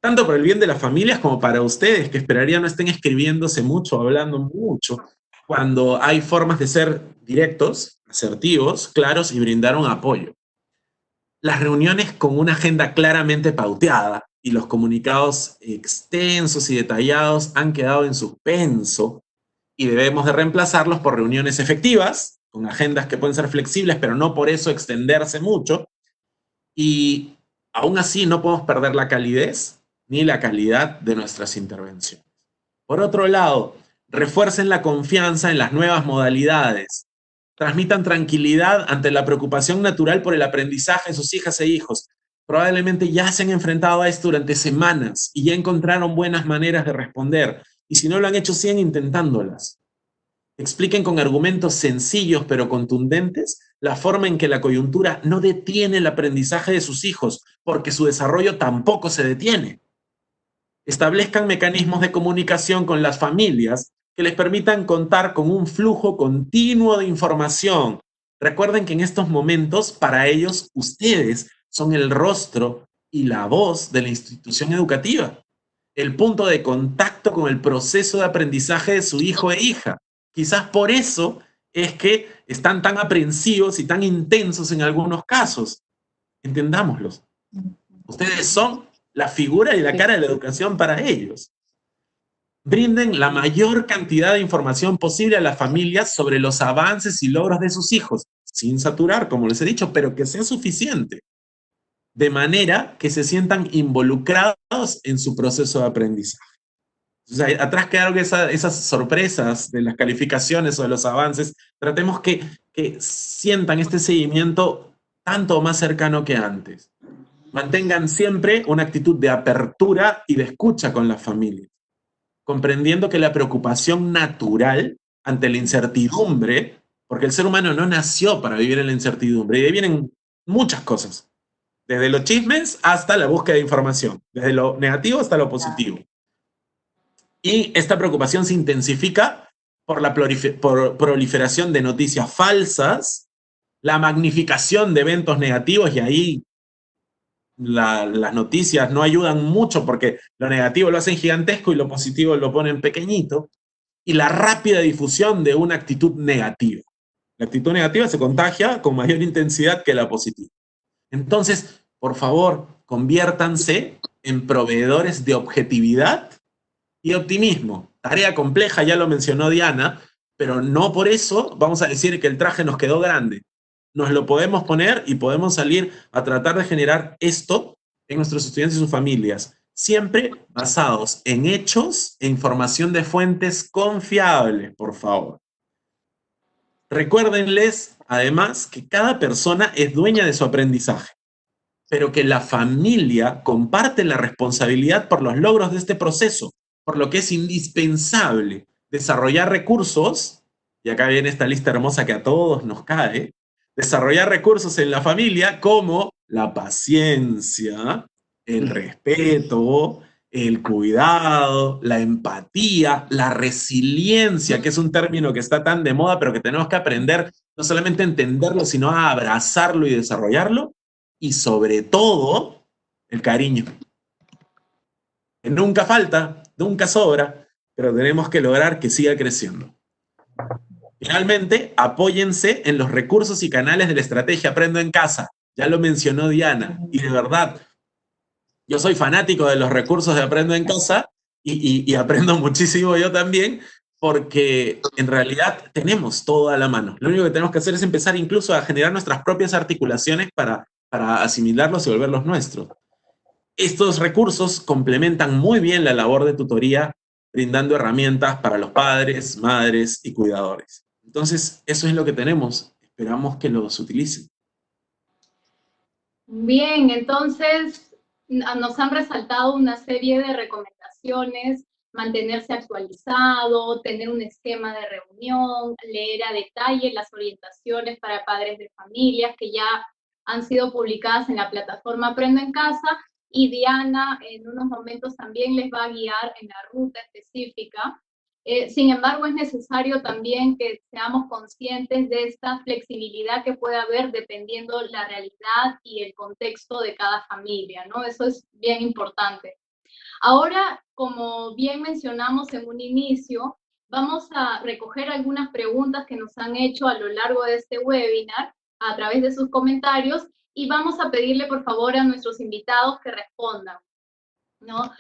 Tanto por el bien de las familias como para ustedes, que esperaría no estén escribiéndose mucho, hablando mucho, cuando hay formas de ser directos, asertivos, claros y brindar un apoyo. Las reuniones con una agenda claramente pauteada y los comunicados extensos y detallados han quedado en suspenso y debemos de reemplazarlos por reuniones efectivas, con agendas que pueden ser flexibles, pero no por eso extenderse mucho. Y aún así no podemos perder la calidez ni la calidad de nuestras intervenciones. Por otro lado, refuercen la confianza en las nuevas modalidades. Transmitan tranquilidad ante la preocupación natural por el aprendizaje de sus hijas e hijos. Probablemente ya se han enfrentado a esto durante semanas y ya encontraron buenas maneras de responder. Y si no lo han hecho, sigan intentándolas. Expliquen con argumentos sencillos pero contundentes la forma en que la coyuntura no detiene el aprendizaje de sus hijos, porque su desarrollo tampoco se detiene. Establezcan mecanismos de comunicación con las familias que les permitan contar con un flujo continuo de información. Recuerden que en estos momentos, para ellos, ustedes son el rostro y la voz de la institución educativa, el punto de contacto con el proceso de aprendizaje de su hijo e hija. Quizás por eso es que están tan aprensivos y tan intensos en algunos casos. Entendámoslos. Ustedes son la figura y la cara de la educación para ellos. Brinden la mayor cantidad de información posible a las familias sobre los avances y logros de sus hijos, sin saturar, como les he dicho, pero que sea suficiente, de manera que se sientan involucrados en su proceso de aprendizaje. O sea, atrás quedaron esas sorpresas de las calificaciones o de los avances. Tratemos que sientan este seguimiento tanto más cercano que antes. Mantengan siempre una actitud de apertura y de escucha con las familias, comprendiendo que la preocupación natural ante la incertidumbre, porque el ser humano no nació para vivir en la incertidumbre, y de ahí vienen muchas cosas, desde los chismes hasta la búsqueda de información, desde lo negativo hasta lo positivo. Y esta preocupación se intensifica por la proliferación de noticias falsas, la magnificación de eventos negativos, y ahí las noticias no ayudan mucho porque lo negativo lo hacen gigantesco y lo positivo lo ponen pequeñito, y la rápida difusión de una actitud negativa. La actitud negativa se contagia con mayor intensidad que la positiva. Entonces, por favor, conviértanse en proveedores de objetividad y optimismo. Tarea compleja, ya lo mencionó Diana, pero no por eso vamos a decir que el traje nos quedó grande. Nos lo podemos poner y podemos salir a tratar de generar esto en nuestros estudiantes y sus familias, siempre basados en hechos e información de fuentes confiables, por favor. Recuérdenles, además, que cada persona es dueña de su aprendizaje, pero que la familia comparte la responsabilidad por los logros de este proceso, por lo que es indispensable desarrollar recursos, y acá viene esta lista hermosa que a todos nos cae, desarrollar recursos en la familia como la paciencia, el respeto, el cuidado, la empatía, la resiliencia, que es un término que está tan de moda, pero que tenemos que aprender no solamente a entenderlo, sino a abrazarlo y desarrollarlo, y sobre todo, el cariño. Que nunca falta, nunca sobra, pero tenemos que lograr que siga creciendo. Finalmente, apóyense en los recursos y canales de la estrategia Aprendo en Casa. Ya lo mencionó Diana, y de verdad, yo soy fanático de los recursos de Aprendo en Casa y aprendo muchísimo yo también, porque en realidad tenemos todo a la mano. Lo único que tenemos que hacer es empezar incluso a generar nuestras propias articulaciones para asimilarlos y volverlos nuestros. Estos recursos complementan muy bien la labor de tutoría, brindando herramientas para los padres, madres y cuidadores. Entonces, eso es lo que tenemos. esperamos que los utilicen. Bien, entonces nos han resaltado una serie de recomendaciones: mantenerse actualizado, tener un esquema de reunión, leer a detalle las orientaciones para padres de familias que ya han sido publicadas en la plataforma Aprendo en Casa, y Diana en unos momentos también les va a guiar en la ruta específica. Sin embargo, es necesario también que seamos conscientes de esta flexibilidad que puede haber dependiendo la realidad y el contexto de cada familia, ¿no? Eso es bien importante. Ahora, como bien mencionamos en un inicio, vamos a recoger algunas preguntas que nos han hecho a lo largo de este webinar a través de sus comentarios, y vamos a pedirle por favor a nuestros invitados que respondan, ¿no?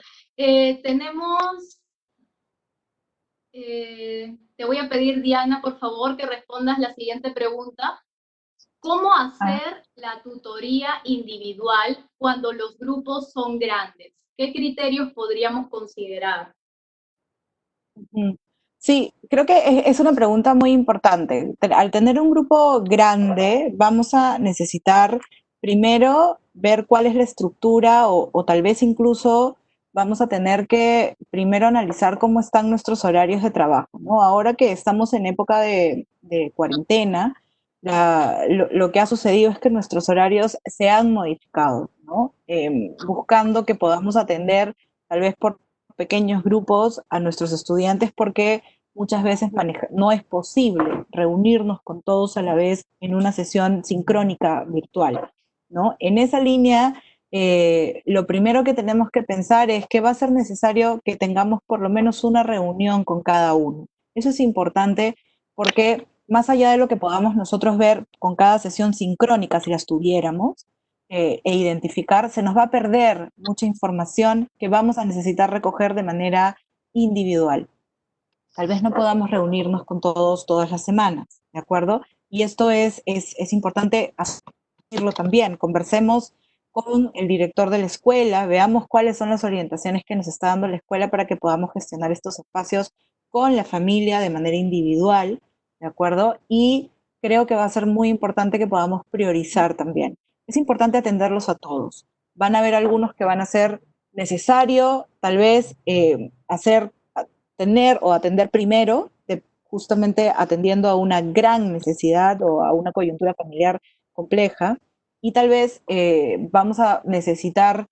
Te voy a pedir, Diana, por favor, que respondas la siguiente pregunta. ¿Cómo hacer la tutoría individual cuando los grupos son grandes? ¿Qué criterios podríamos considerar? Sí, creo que es una pregunta muy importante. Al tener un grupo grande, vamos a necesitar primero ver cuál es la estructura o tal vez incluso vamos a tener que primero analizar cómo están nuestros horarios de trabajo, ¿no? Ahora que estamos en época de cuarentena, lo que ha sucedido es que nuestros horarios se han modificado, ¿no? Buscando que podamos atender tal vez por pequeños grupos a nuestros estudiantes, porque muchas veces no es posible reunirnos con todos a la vez en una sesión sincrónica virtual, ¿no? En esa línea, lo primero que tenemos que pensar es que va a ser necesario que tengamos por lo menos una reunión con cada uno. Eso es importante porque más allá de lo que podamos nosotros ver con cada sesión sincrónica, si las tuviéramos, e identificar, se nos va a perder mucha información que vamos a necesitar recoger de manera individual. Tal vez no podamos reunirnos con todos todas las semanas, ¿de acuerdo? Y esto es importante decirlo también. Conversemos con el director de la escuela, veamos cuáles son las orientaciones que nos está dando la escuela para que podamos gestionar estos espacios con la familia de manera individual, ¿de acuerdo? Y creo que va a ser muy importante que podamos priorizar también. Es importante atenderlos a todos. Van a haber algunos que van a ser necesario, tal vez, tener o atender primero, justamente atendiendo a una gran necesidad o a una coyuntura familiar compleja, y tal vez vamos a necesitar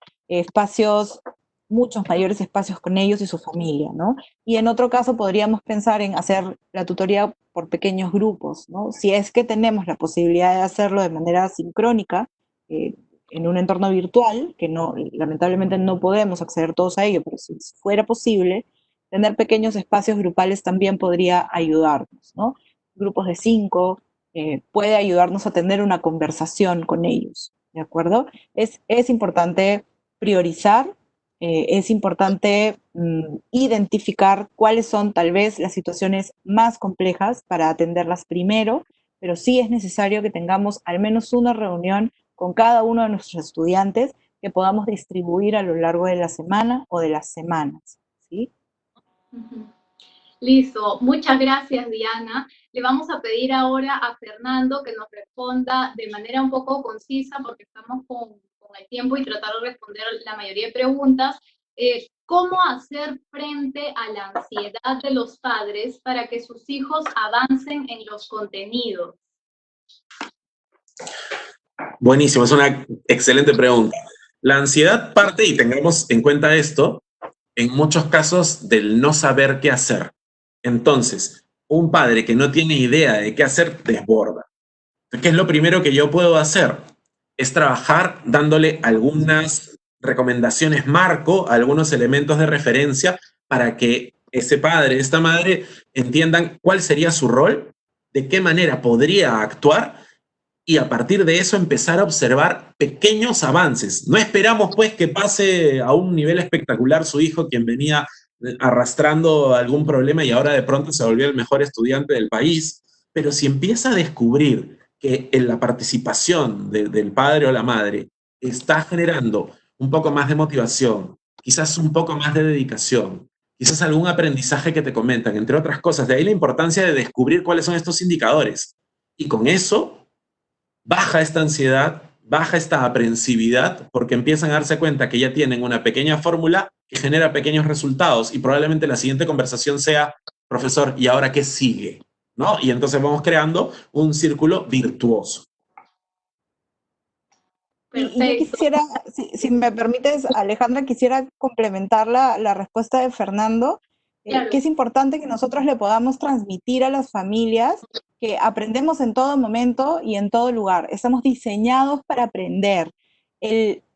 muchos mayores espacios con ellos y su familia, ¿no? Y en otro caso podríamos pensar en hacer la tutoría por pequeños grupos, ¿no? Si es que tenemos la posibilidad de hacerlo de manera sincrónica, en un entorno virtual, que no, lamentablemente no podemos acceder todos a ello, pero si fuera posible, tener pequeños espacios grupales también podría ayudarnos, ¿no? Grupos de 5, puede ayudarnos a tener una conversación con ellos, ¿de acuerdo? Es importante priorizar, es importante identificar cuáles son tal vez las situaciones más complejas para atenderlas primero, pero sí es necesario que tengamos al menos una reunión con cada uno de nuestros estudiantes que podamos distribuir a lo largo de la semana o de las semanas, ¿sí? Listo, muchas gracias, Diana. Le vamos a pedir ahora a Fernando que nos responda de manera un poco concisa, porque estamos con el tiempo, y tratar de responder la mayoría de preguntas. ¿Cómo hacer frente a la ansiedad de los padres para que sus hijos avancen en los contenidos? Buenísimo, es una excelente pregunta. La ansiedad parte, y tengamos en cuenta esto, en muchos casos del no saber qué hacer. Entonces, un padre que no tiene idea de qué hacer desborda. ¿Qué es lo primero que yo puedo hacer? Es trabajar dándole algunas recomendaciones marco, algunos elementos de referencia para que ese padre, esta madre, entiendan cuál sería su rol, de qué manera podría actuar, y a partir de eso empezar a observar pequeños avances. No esperamos pues que pase a un nivel espectacular su hijo, quien venía arrastrando algún problema y ahora de pronto se volvió el mejor estudiante del país, pero si empieza a descubrir que en la participación del padre o la madre está generando un poco más de motivación, quizás un poco más de dedicación, quizás algún aprendizaje que te comentan, entre otras cosas, de ahí la importancia de descubrir cuáles son estos indicadores. Y con eso baja esta ansiedad, baja esta aprensividad, porque empiezan a darse cuenta que ya tienen una pequeña fórmula que genera pequeños resultados y probablemente la siguiente conversación sea, profesor, ¿y ahora qué sigue? ¿No? Y entonces vamos creando un círculo virtuoso. Y yo quisiera, si me permites, Alejandra, quisiera complementar la respuesta de Fernando, Claro. que es importante que nosotros le podamos transmitir a las familias que aprendemos en todo momento y en todo lugar. Estamos diseñados para aprender.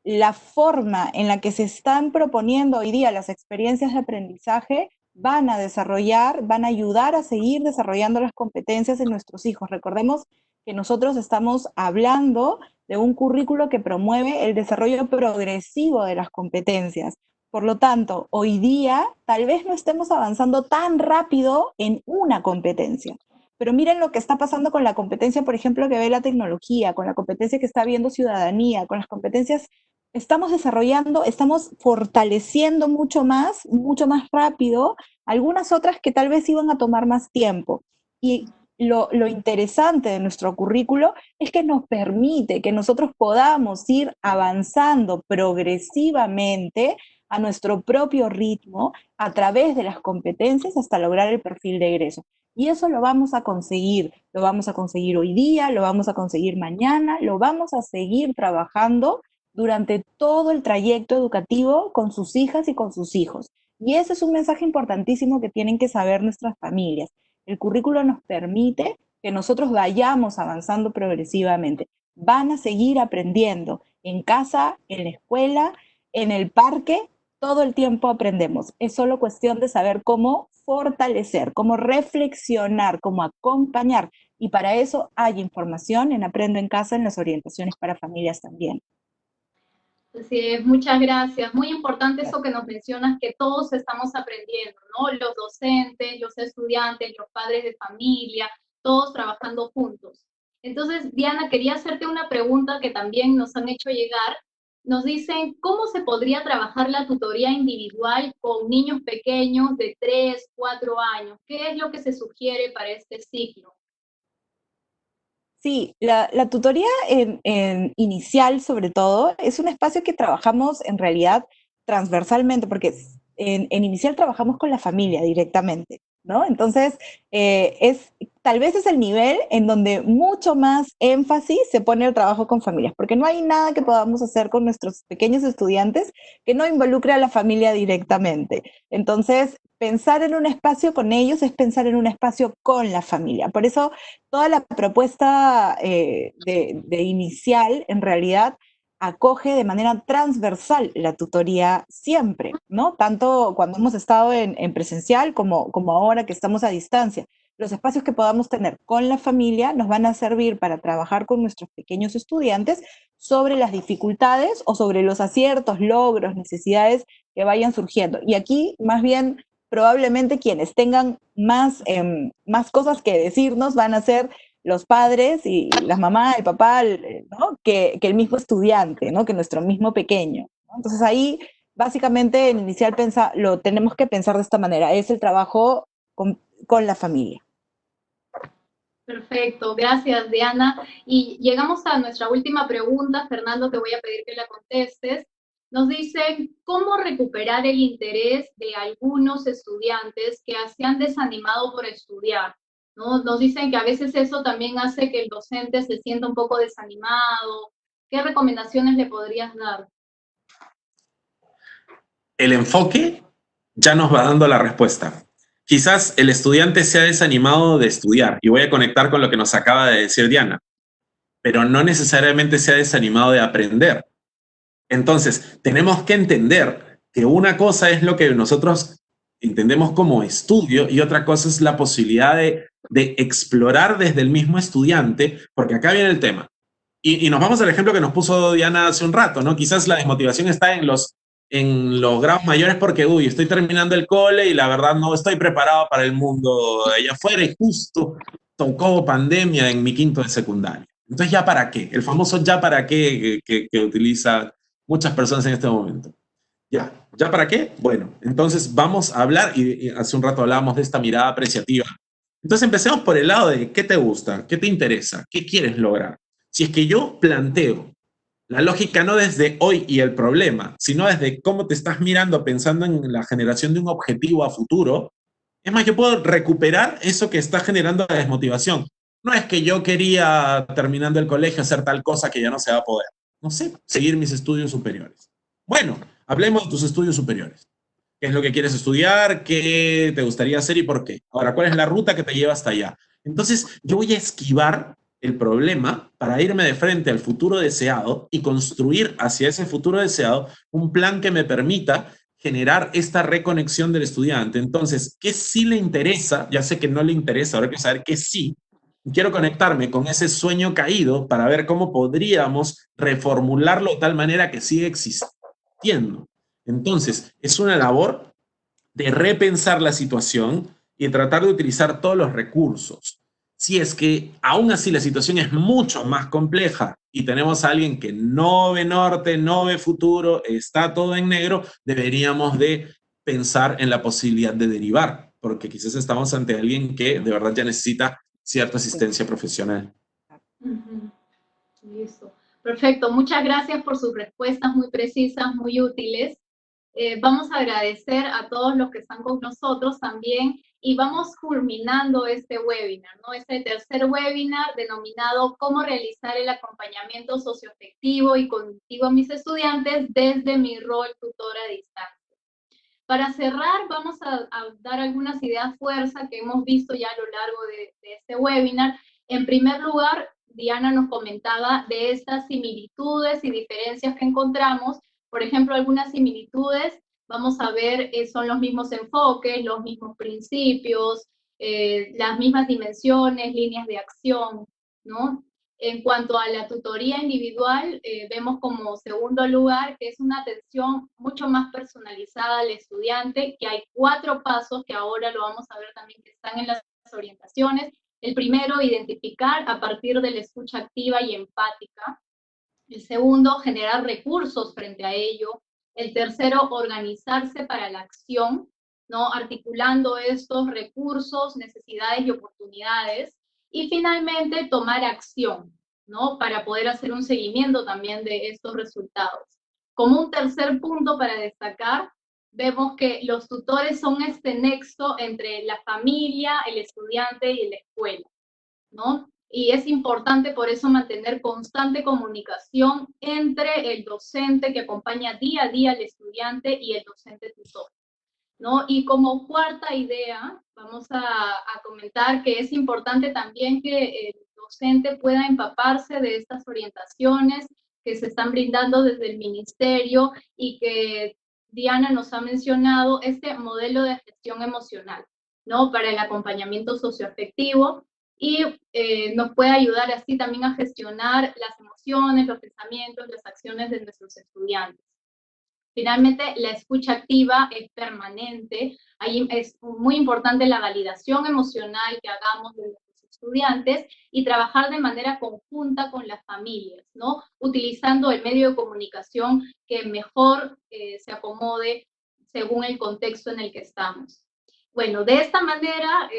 La forma en la que se están proponiendo hoy día las experiencias de aprendizaje van a desarrollar, van a ayudar a seguir desarrollando las competencias en nuestros hijos. Recordemos que nosotros estamos hablando de un currículo que promueve el desarrollo progresivo de las competencias. Por lo tanto, hoy día tal vez no estemos avanzando tan rápido en una competencia. Pero miren lo que está pasando con la competencia, por ejemplo, que ve la tecnología, con la competencia que está viendo ciudadanía, con las competencias, estamos desarrollando, estamos fortaleciendo mucho más rápido, algunas otras que tal vez iban a tomar más tiempo. Y lo interesante de nuestro currículo es que nos permite que nosotros podamos ir avanzando progresivamente a nuestro propio ritmo a través de las competencias hasta lograr el perfil de egreso. Y eso lo vamos a conseguir hoy día, lo vamos a conseguir mañana, lo vamos a seguir trabajando durante todo el trayecto educativo con sus hijas y con sus hijos. Y ese es un mensaje importantísimo que tienen que saber nuestras familias. El currículo nos permite que nosotros vayamos avanzando progresivamente. Van a seguir aprendiendo en casa, en la escuela, en el parque, todo el tiempo aprendemos. Es solo cuestión de saber cómo fortalecer, cómo reflexionar, cómo acompañar. Y para eso hay información en Aprendo en Casa, en las orientaciones para familias también. Así es, muchas gracias. Muy importante eso que nos mencionas, que todos estamos aprendiendo, ¿no? Los docentes, los estudiantes, los padres de familia, todos trabajando juntos. Entonces, Diana, quería hacerte una pregunta que también nos han hecho llegar. Nos dicen, ¿cómo se podría trabajar la tutoría individual con niños pequeños de 3, 4 años? ¿Qué es lo que se sugiere para este ciclo? Sí, la tutoría en inicial, sobre todo, es un espacio que trabajamos en realidad transversalmente, porque en inicial trabajamos con la familia directamente, ¿no? Entonces, tal vez es el nivel en donde mucho más énfasis se pone el trabajo con familias, porque no hay nada que podamos hacer con nuestros pequeños estudiantes que no involucre a la familia directamente. Entonces, pensar en un espacio con ellos es pensar en un espacio con la familia. Por eso, toda la propuesta de inicial, en realidad, acoge de manera transversal la tutoría siempre, ¿no? Tanto cuando hemos estado en presencial como ahora que estamos a distancia. Los espacios que podamos tener con la familia nos van a servir para trabajar con nuestros pequeños estudiantes sobre las dificultades o sobre los aciertos, logros, necesidades que vayan surgiendo. Y aquí, más bien, probablemente quienes tengan más cosas que decirnos van a ser los padres y las mamás, el papá, ¿no? que el mismo estudiante, ¿no? Que nuestro mismo pequeño, ¿no? Entonces ahí, básicamente, en inicial lo tenemos que pensar de esta manera, es el trabajo con la familia. Perfecto, gracias Diana. Y llegamos a nuestra última pregunta, Fernando, te voy a pedir que la contestes. Nos dicen, ¿cómo recuperar el interés de algunos estudiantes que se han desanimado por estudiar? ¿No? Nos dicen que a veces eso también hace que el docente se sienta un poco desanimado. ¿Qué recomendaciones le podrías dar? El enfoque ya nos va dando la respuesta. Quizás el estudiante se ha desanimado de estudiar, y voy a conectar con lo que nos acaba de decir Diana, pero no necesariamente se ha desanimado de aprender. Entonces, tenemos que entender que una cosa es lo que nosotros entendemos como estudio y otra cosa es la posibilidad de explorar desde el mismo estudiante, porque acá viene el tema. Y nos vamos al ejemplo que nos puso Diana hace un rato, ¿no? Quizás la desmotivación está en los grados mayores porque, estoy terminando el cole y la verdad no estoy preparado para el mundo de allá afuera y justo tocó pandemia en mi quinto de secundaria. Entonces, ¿ya para qué? El famoso ¿ya para qué que utiliza muchas personas en este momento. ¿Ya para qué? Bueno, entonces vamos a hablar, y hace un rato hablábamos de esta mirada apreciativa. Entonces empecemos por el lado de qué te gusta, qué te interesa, qué quieres lograr. Si es que yo planteo la lógica no desde hoy y el problema, sino desde cómo te estás mirando pensando en la generación de un objetivo a futuro, es más, yo puedo recuperar eso que está generando la desmotivación. No es que yo quería, terminando el colegio, hacer tal cosa que ya no se va a poder. No sé, seguir mis estudios superiores. Bueno, hablemos de tus estudios superiores. ¿Qué es lo que quieres estudiar? ¿Qué te gustaría hacer y por qué? Ahora, ¿cuál es la ruta que te lleva hasta allá? Entonces, yo voy a esquivar el problema para irme de frente al futuro deseado y construir hacia ese futuro deseado un plan que me permita generar esta reconexión del estudiante. Entonces, ¿qué sí le interesa? Ya sé que no le interesa, ahora quiero saber qué sí. Quiero conectarme con ese sueño caído para ver cómo podríamos reformularlo de tal manera que siga existiendo. Entonces, es una labor de repensar la situación y de tratar de utilizar todos los recursos. Si es que aún así la situación es mucho más compleja y tenemos a alguien que no ve norte, no ve futuro, está todo en negro, deberíamos de pensar en la posibilidad de derivar, porque quizás estamos ante alguien que de verdad ya necesita cierta asistencia profesional. Ujú. Listo. Perfecto. Muchas gracias por sus respuestas muy precisas, muy útiles. Vamos a agradecer a todos los que están con nosotros también y vamos culminando este webinar, ¿no? Este tercer webinar denominado Cómo realizar el acompañamiento socioafectivo y cognitivo a mis estudiantes desde mi rol tutora a distancia. Para cerrar, vamos a dar algunas ideas fuerza que hemos visto ya a lo largo de este webinar. En primer lugar, Diana nos comentaba de estas similitudes y diferencias que encontramos. Por ejemplo, algunas similitudes, vamos a ver, son los mismos enfoques, los mismos principios, las mismas dimensiones, líneas de acción, ¿no? En cuanto a la tutoría individual, vemos como segundo lugar que es una atención mucho más personalizada al estudiante, que hay 4 pasos que ahora lo vamos a ver también que están en las orientaciones. El primero, identificar a partir de la escucha activa y empática. El segundo, generar recursos frente a ello. El tercero, organizarse para la acción, ¿no? Articulando estos recursos, necesidades y oportunidades. Y finalmente, tomar acción, ¿no? Para poder hacer un seguimiento también de estos resultados. Como un tercer punto para destacar, vemos que los tutores son este nexo entre la familia, el estudiante y la escuela, ¿no? Y es importante por eso mantener constante comunicación entre el docente que acompaña día a día al estudiante y el docente tutor, ¿no? Y como cuarta idea, vamos a comentar que es importante también que el docente pueda empaparse de estas orientaciones que se están brindando desde el ministerio y que Diana nos ha mencionado, este modelo de gestión emocional, ¿no? Para el acompañamiento socioafectivo y nos puede ayudar así también a gestionar las emociones, los pensamientos, las acciones de nuestros estudiantes. Finalmente, la escucha activa es permanente. Ahí es muy importante la validación emocional que hagamos de nuestros estudiantes y trabajar de manera conjunta con las familias, ¿no? Utilizando el medio de comunicación que mejor se acomode según el contexto en el que estamos. Bueno, de esta manera,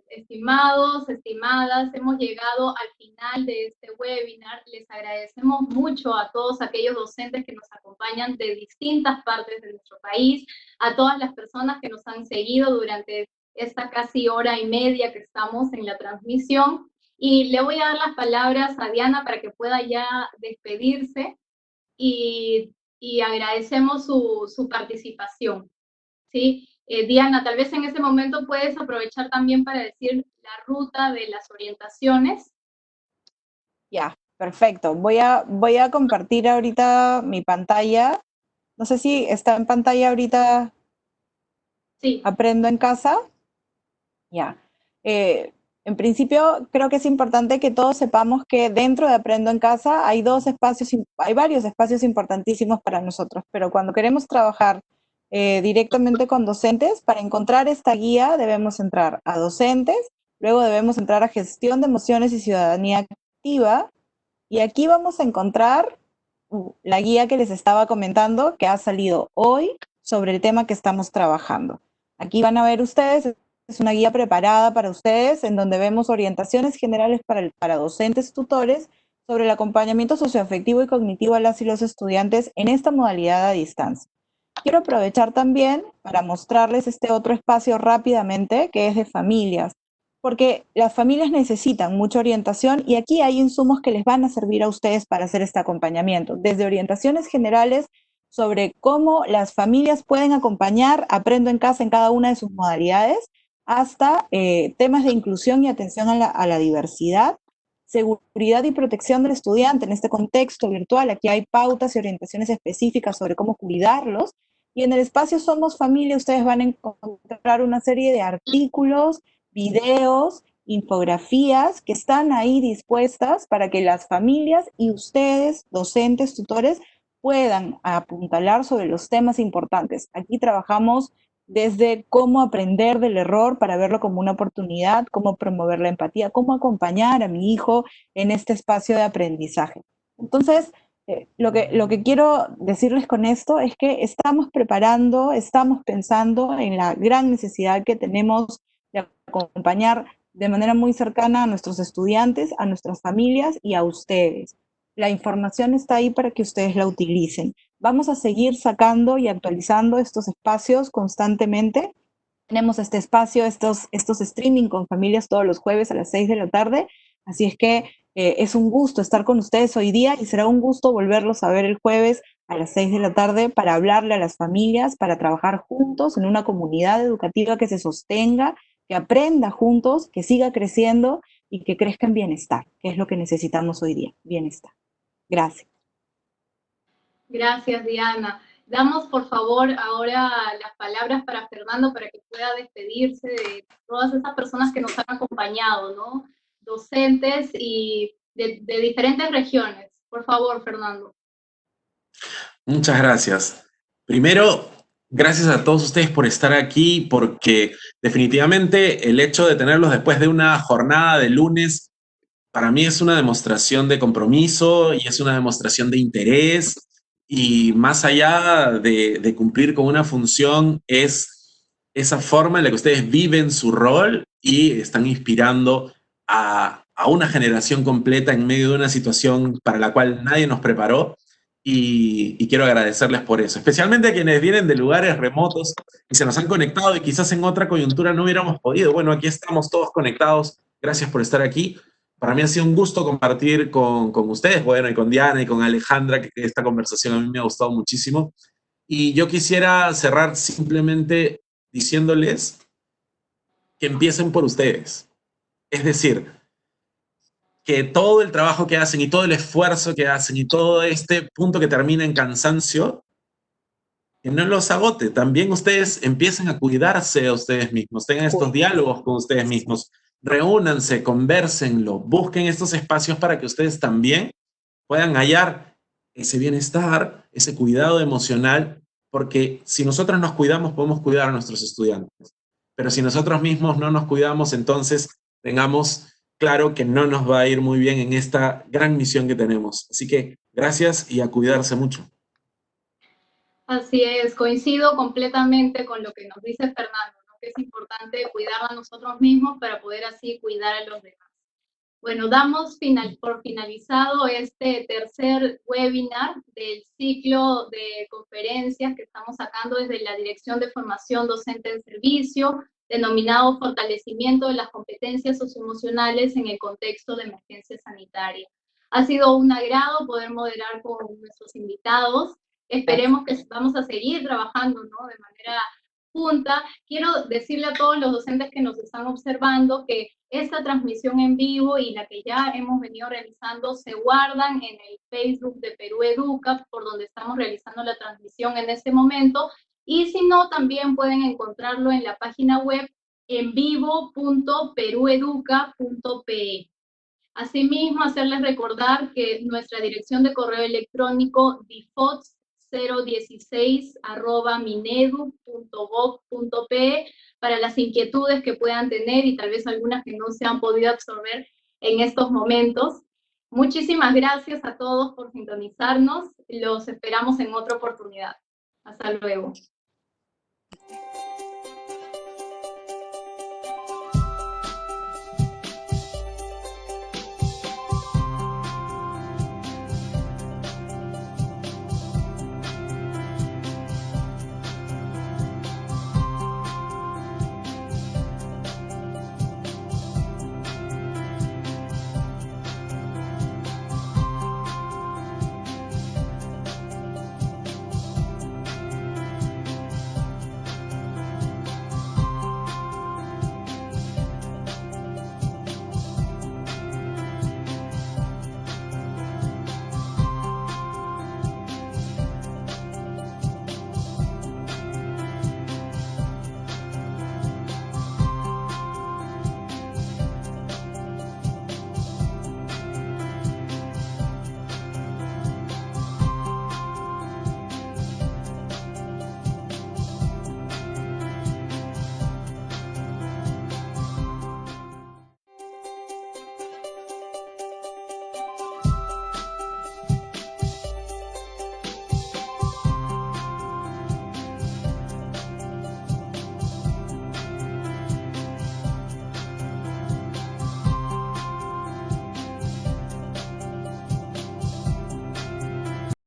estimados, estimadas, hemos llegado al final de este webinar. Les agradecemos mucho a todos aquellos docentes que nos acompañan de distintas partes de nuestro país, a todas las personas que nos han seguido durante esta casi hora y media que estamos en la transmisión. Y le voy a dar las palabras a Diana para que pueda ya despedirse y agradecemos su participación, ¿sí? Diana, tal vez en ese momento puedes aprovechar también para decir la ruta de las orientaciones. Ya, perfecto. Voy a compartir ahorita mi pantalla. No sé si está en pantalla ahorita. Sí. Aprendo en casa. Ya. En principio, creo que es importante que todos sepamos que dentro de Aprendo en Casa hay varios espacios importantísimos para nosotros, pero cuando queremos trabajar directamente con docentes, para encontrar esta guía debemos entrar a docentes, luego debemos entrar a gestión de emociones y ciudadanía activa, y aquí vamos a encontrar la guía que les estaba comentando, que ha salido hoy sobre el tema que estamos trabajando. Aquí van a ver ustedes, es una guía preparada para ustedes, en donde vemos orientaciones generales para docentes tutores sobre el acompañamiento socioafectivo y cognitivo a las y los estudiantes en esta modalidad a distancia. Quiero aprovechar también para mostrarles este otro espacio rápidamente, que es de familias, porque las familias necesitan mucha orientación y aquí hay insumos que les van a servir a ustedes para hacer este acompañamiento, desde orientaciones generales sobre cómo las familias pueden acompañar Aprendo en Casa en cada una de sus modalidades, hasta temas de inclusión y atención a la diversidad, seguridad y protección del estudiante en este contexto virtual. Aquí hay pautas y orientaciones específicas sobre cómo cuidarlos. Y en el espacio Somos Familia ustedes van a encontrar una serie de artículos, videos, infografías que están ahí dispuestas para que las familias y ustedes, docentes, tutores, puedan apuntalar sobre los temas importantes. Aquí trabajamos desde cómo aprender del error para verlo como una oportunidad, cómo promover la empatía, cómo acompañar a mi hijo en este espacio de aprendizaje. Entonces, lo que quiero decirles con esto es que estamos preparando, estamos pensando en la gran necesidad que tenemos de acompañar de manera muy cercana a nuestros estudiantes, a nuestras familias y a ustedes. La información está ahí para que ustedes la utilicen. Vamos a seguir sacando y actualizando estos espacios constantemente. Tenemos este espacio, estos streaming con familias todos los jueves a las 6 de la tarde. Así es que es un gusto estar con ustedes hoy día y será un gusto volverlos a ver el jueves a las 6 de la tarde para hablarle a las familias, para trabajar juntos en una comunidad educativa que se sostenga, que aprenda juntos, que siga creciendo y que crezca en bienestar, que es lo que necesitamos hoy día, bienestar. Gracias. Gracias, Diana. Damos, por favor, ahora las palabras para Fernando para que pueda despedirse de todas esas personas que nos han acompañado, ¿no? Docentes y de diferentes regiones. Por favor, Fernando. Muchas gracias. Primero, gracias a todos ustedes por estar aquí, porque definitivamente el hecho de tenerlos después de una jornada de lunes, para mí es una demostración de compromiso y es una demostración de interés, y más allá de cumplir con una función, es esa forma en la que ustedes viven su rol y están inspirando a una generación completa en medio de una situación para la cual nadie nos preparó. Y quiero agradecerles por eso, especialmente a quienes vienen de lugares remotos y se nos han conectado y quizás en otra coyuntura no hubiéramos podido. Bueno, aquí estamos todos conectados. Gracias por estar aquí. Para mí ha sido un gusto compartir con ustedes, bueno, y con Diana y con Alejandra, que esta conversación a mí me ha gustado muchísimo. Y yo quisiera cerrar simplemente diciéndoles que empiecen por ustedes. Es decir, que todo el trabajo que hacen y todo el esfuerzo que hacen y todo este punto que termina en cansancio, que no los agote. También ustedes empiecen a cuidarse a ustedes mismos, tengan estos diálogos con ustedes mismos, reúnanse, convérsenlo, busquen estos espacios para que ustedes también puedan hallar ese bienestar, ese cuidado emocional, porque si nosotros nos cuidamos, podemos cuidar a nuestros estudiantes. Pero si nosotros mismos no nos cuidamos, entonces tengamos claro que no nos va a ir muy bien en esta gran misión que tenemos. Así que gracias y a cuidarse mucho. Así es, coincido completamente con lo que nos dice Fernando, ¿no? Que es importante cuidar a nosotros mismos para poder así cuidar a los demás. Bueno, damos por finalizado este tercer webinar del ciclo de conferencias que estamos sacando desde la Dirección de Formación Docente en Servicio, denominado Fortalecimiento de las Competencias Socioemocionales en el Contexto de Emergencia Sanitaria. Ha sido un agrado poder moderar con nuestros invitados. Esperemos que vamos a seguir trabajando, ¿no? De manera junta. Quiero decirle a todos los docentes que nos están observando que esta transmisión en vivo y la que ya hemos venido realizando se guardan en el Facebook de Perú Educa, por donde estamos realizando la transmisión en este momento, y si no, también pueden encontrarlo en la página web envivo.perueduca.pe. Asimismo, hacerles recordar que nuestra dirección de correo electrónico difots016@minedu.gov.pe para las inquietudes que puedan tener y tal vez algunas que no se han podido absorber en estos momentos. Muchísimas gracias a todos por sintonizarnos. Los esperamos en otra oportunidad. Hasta luego.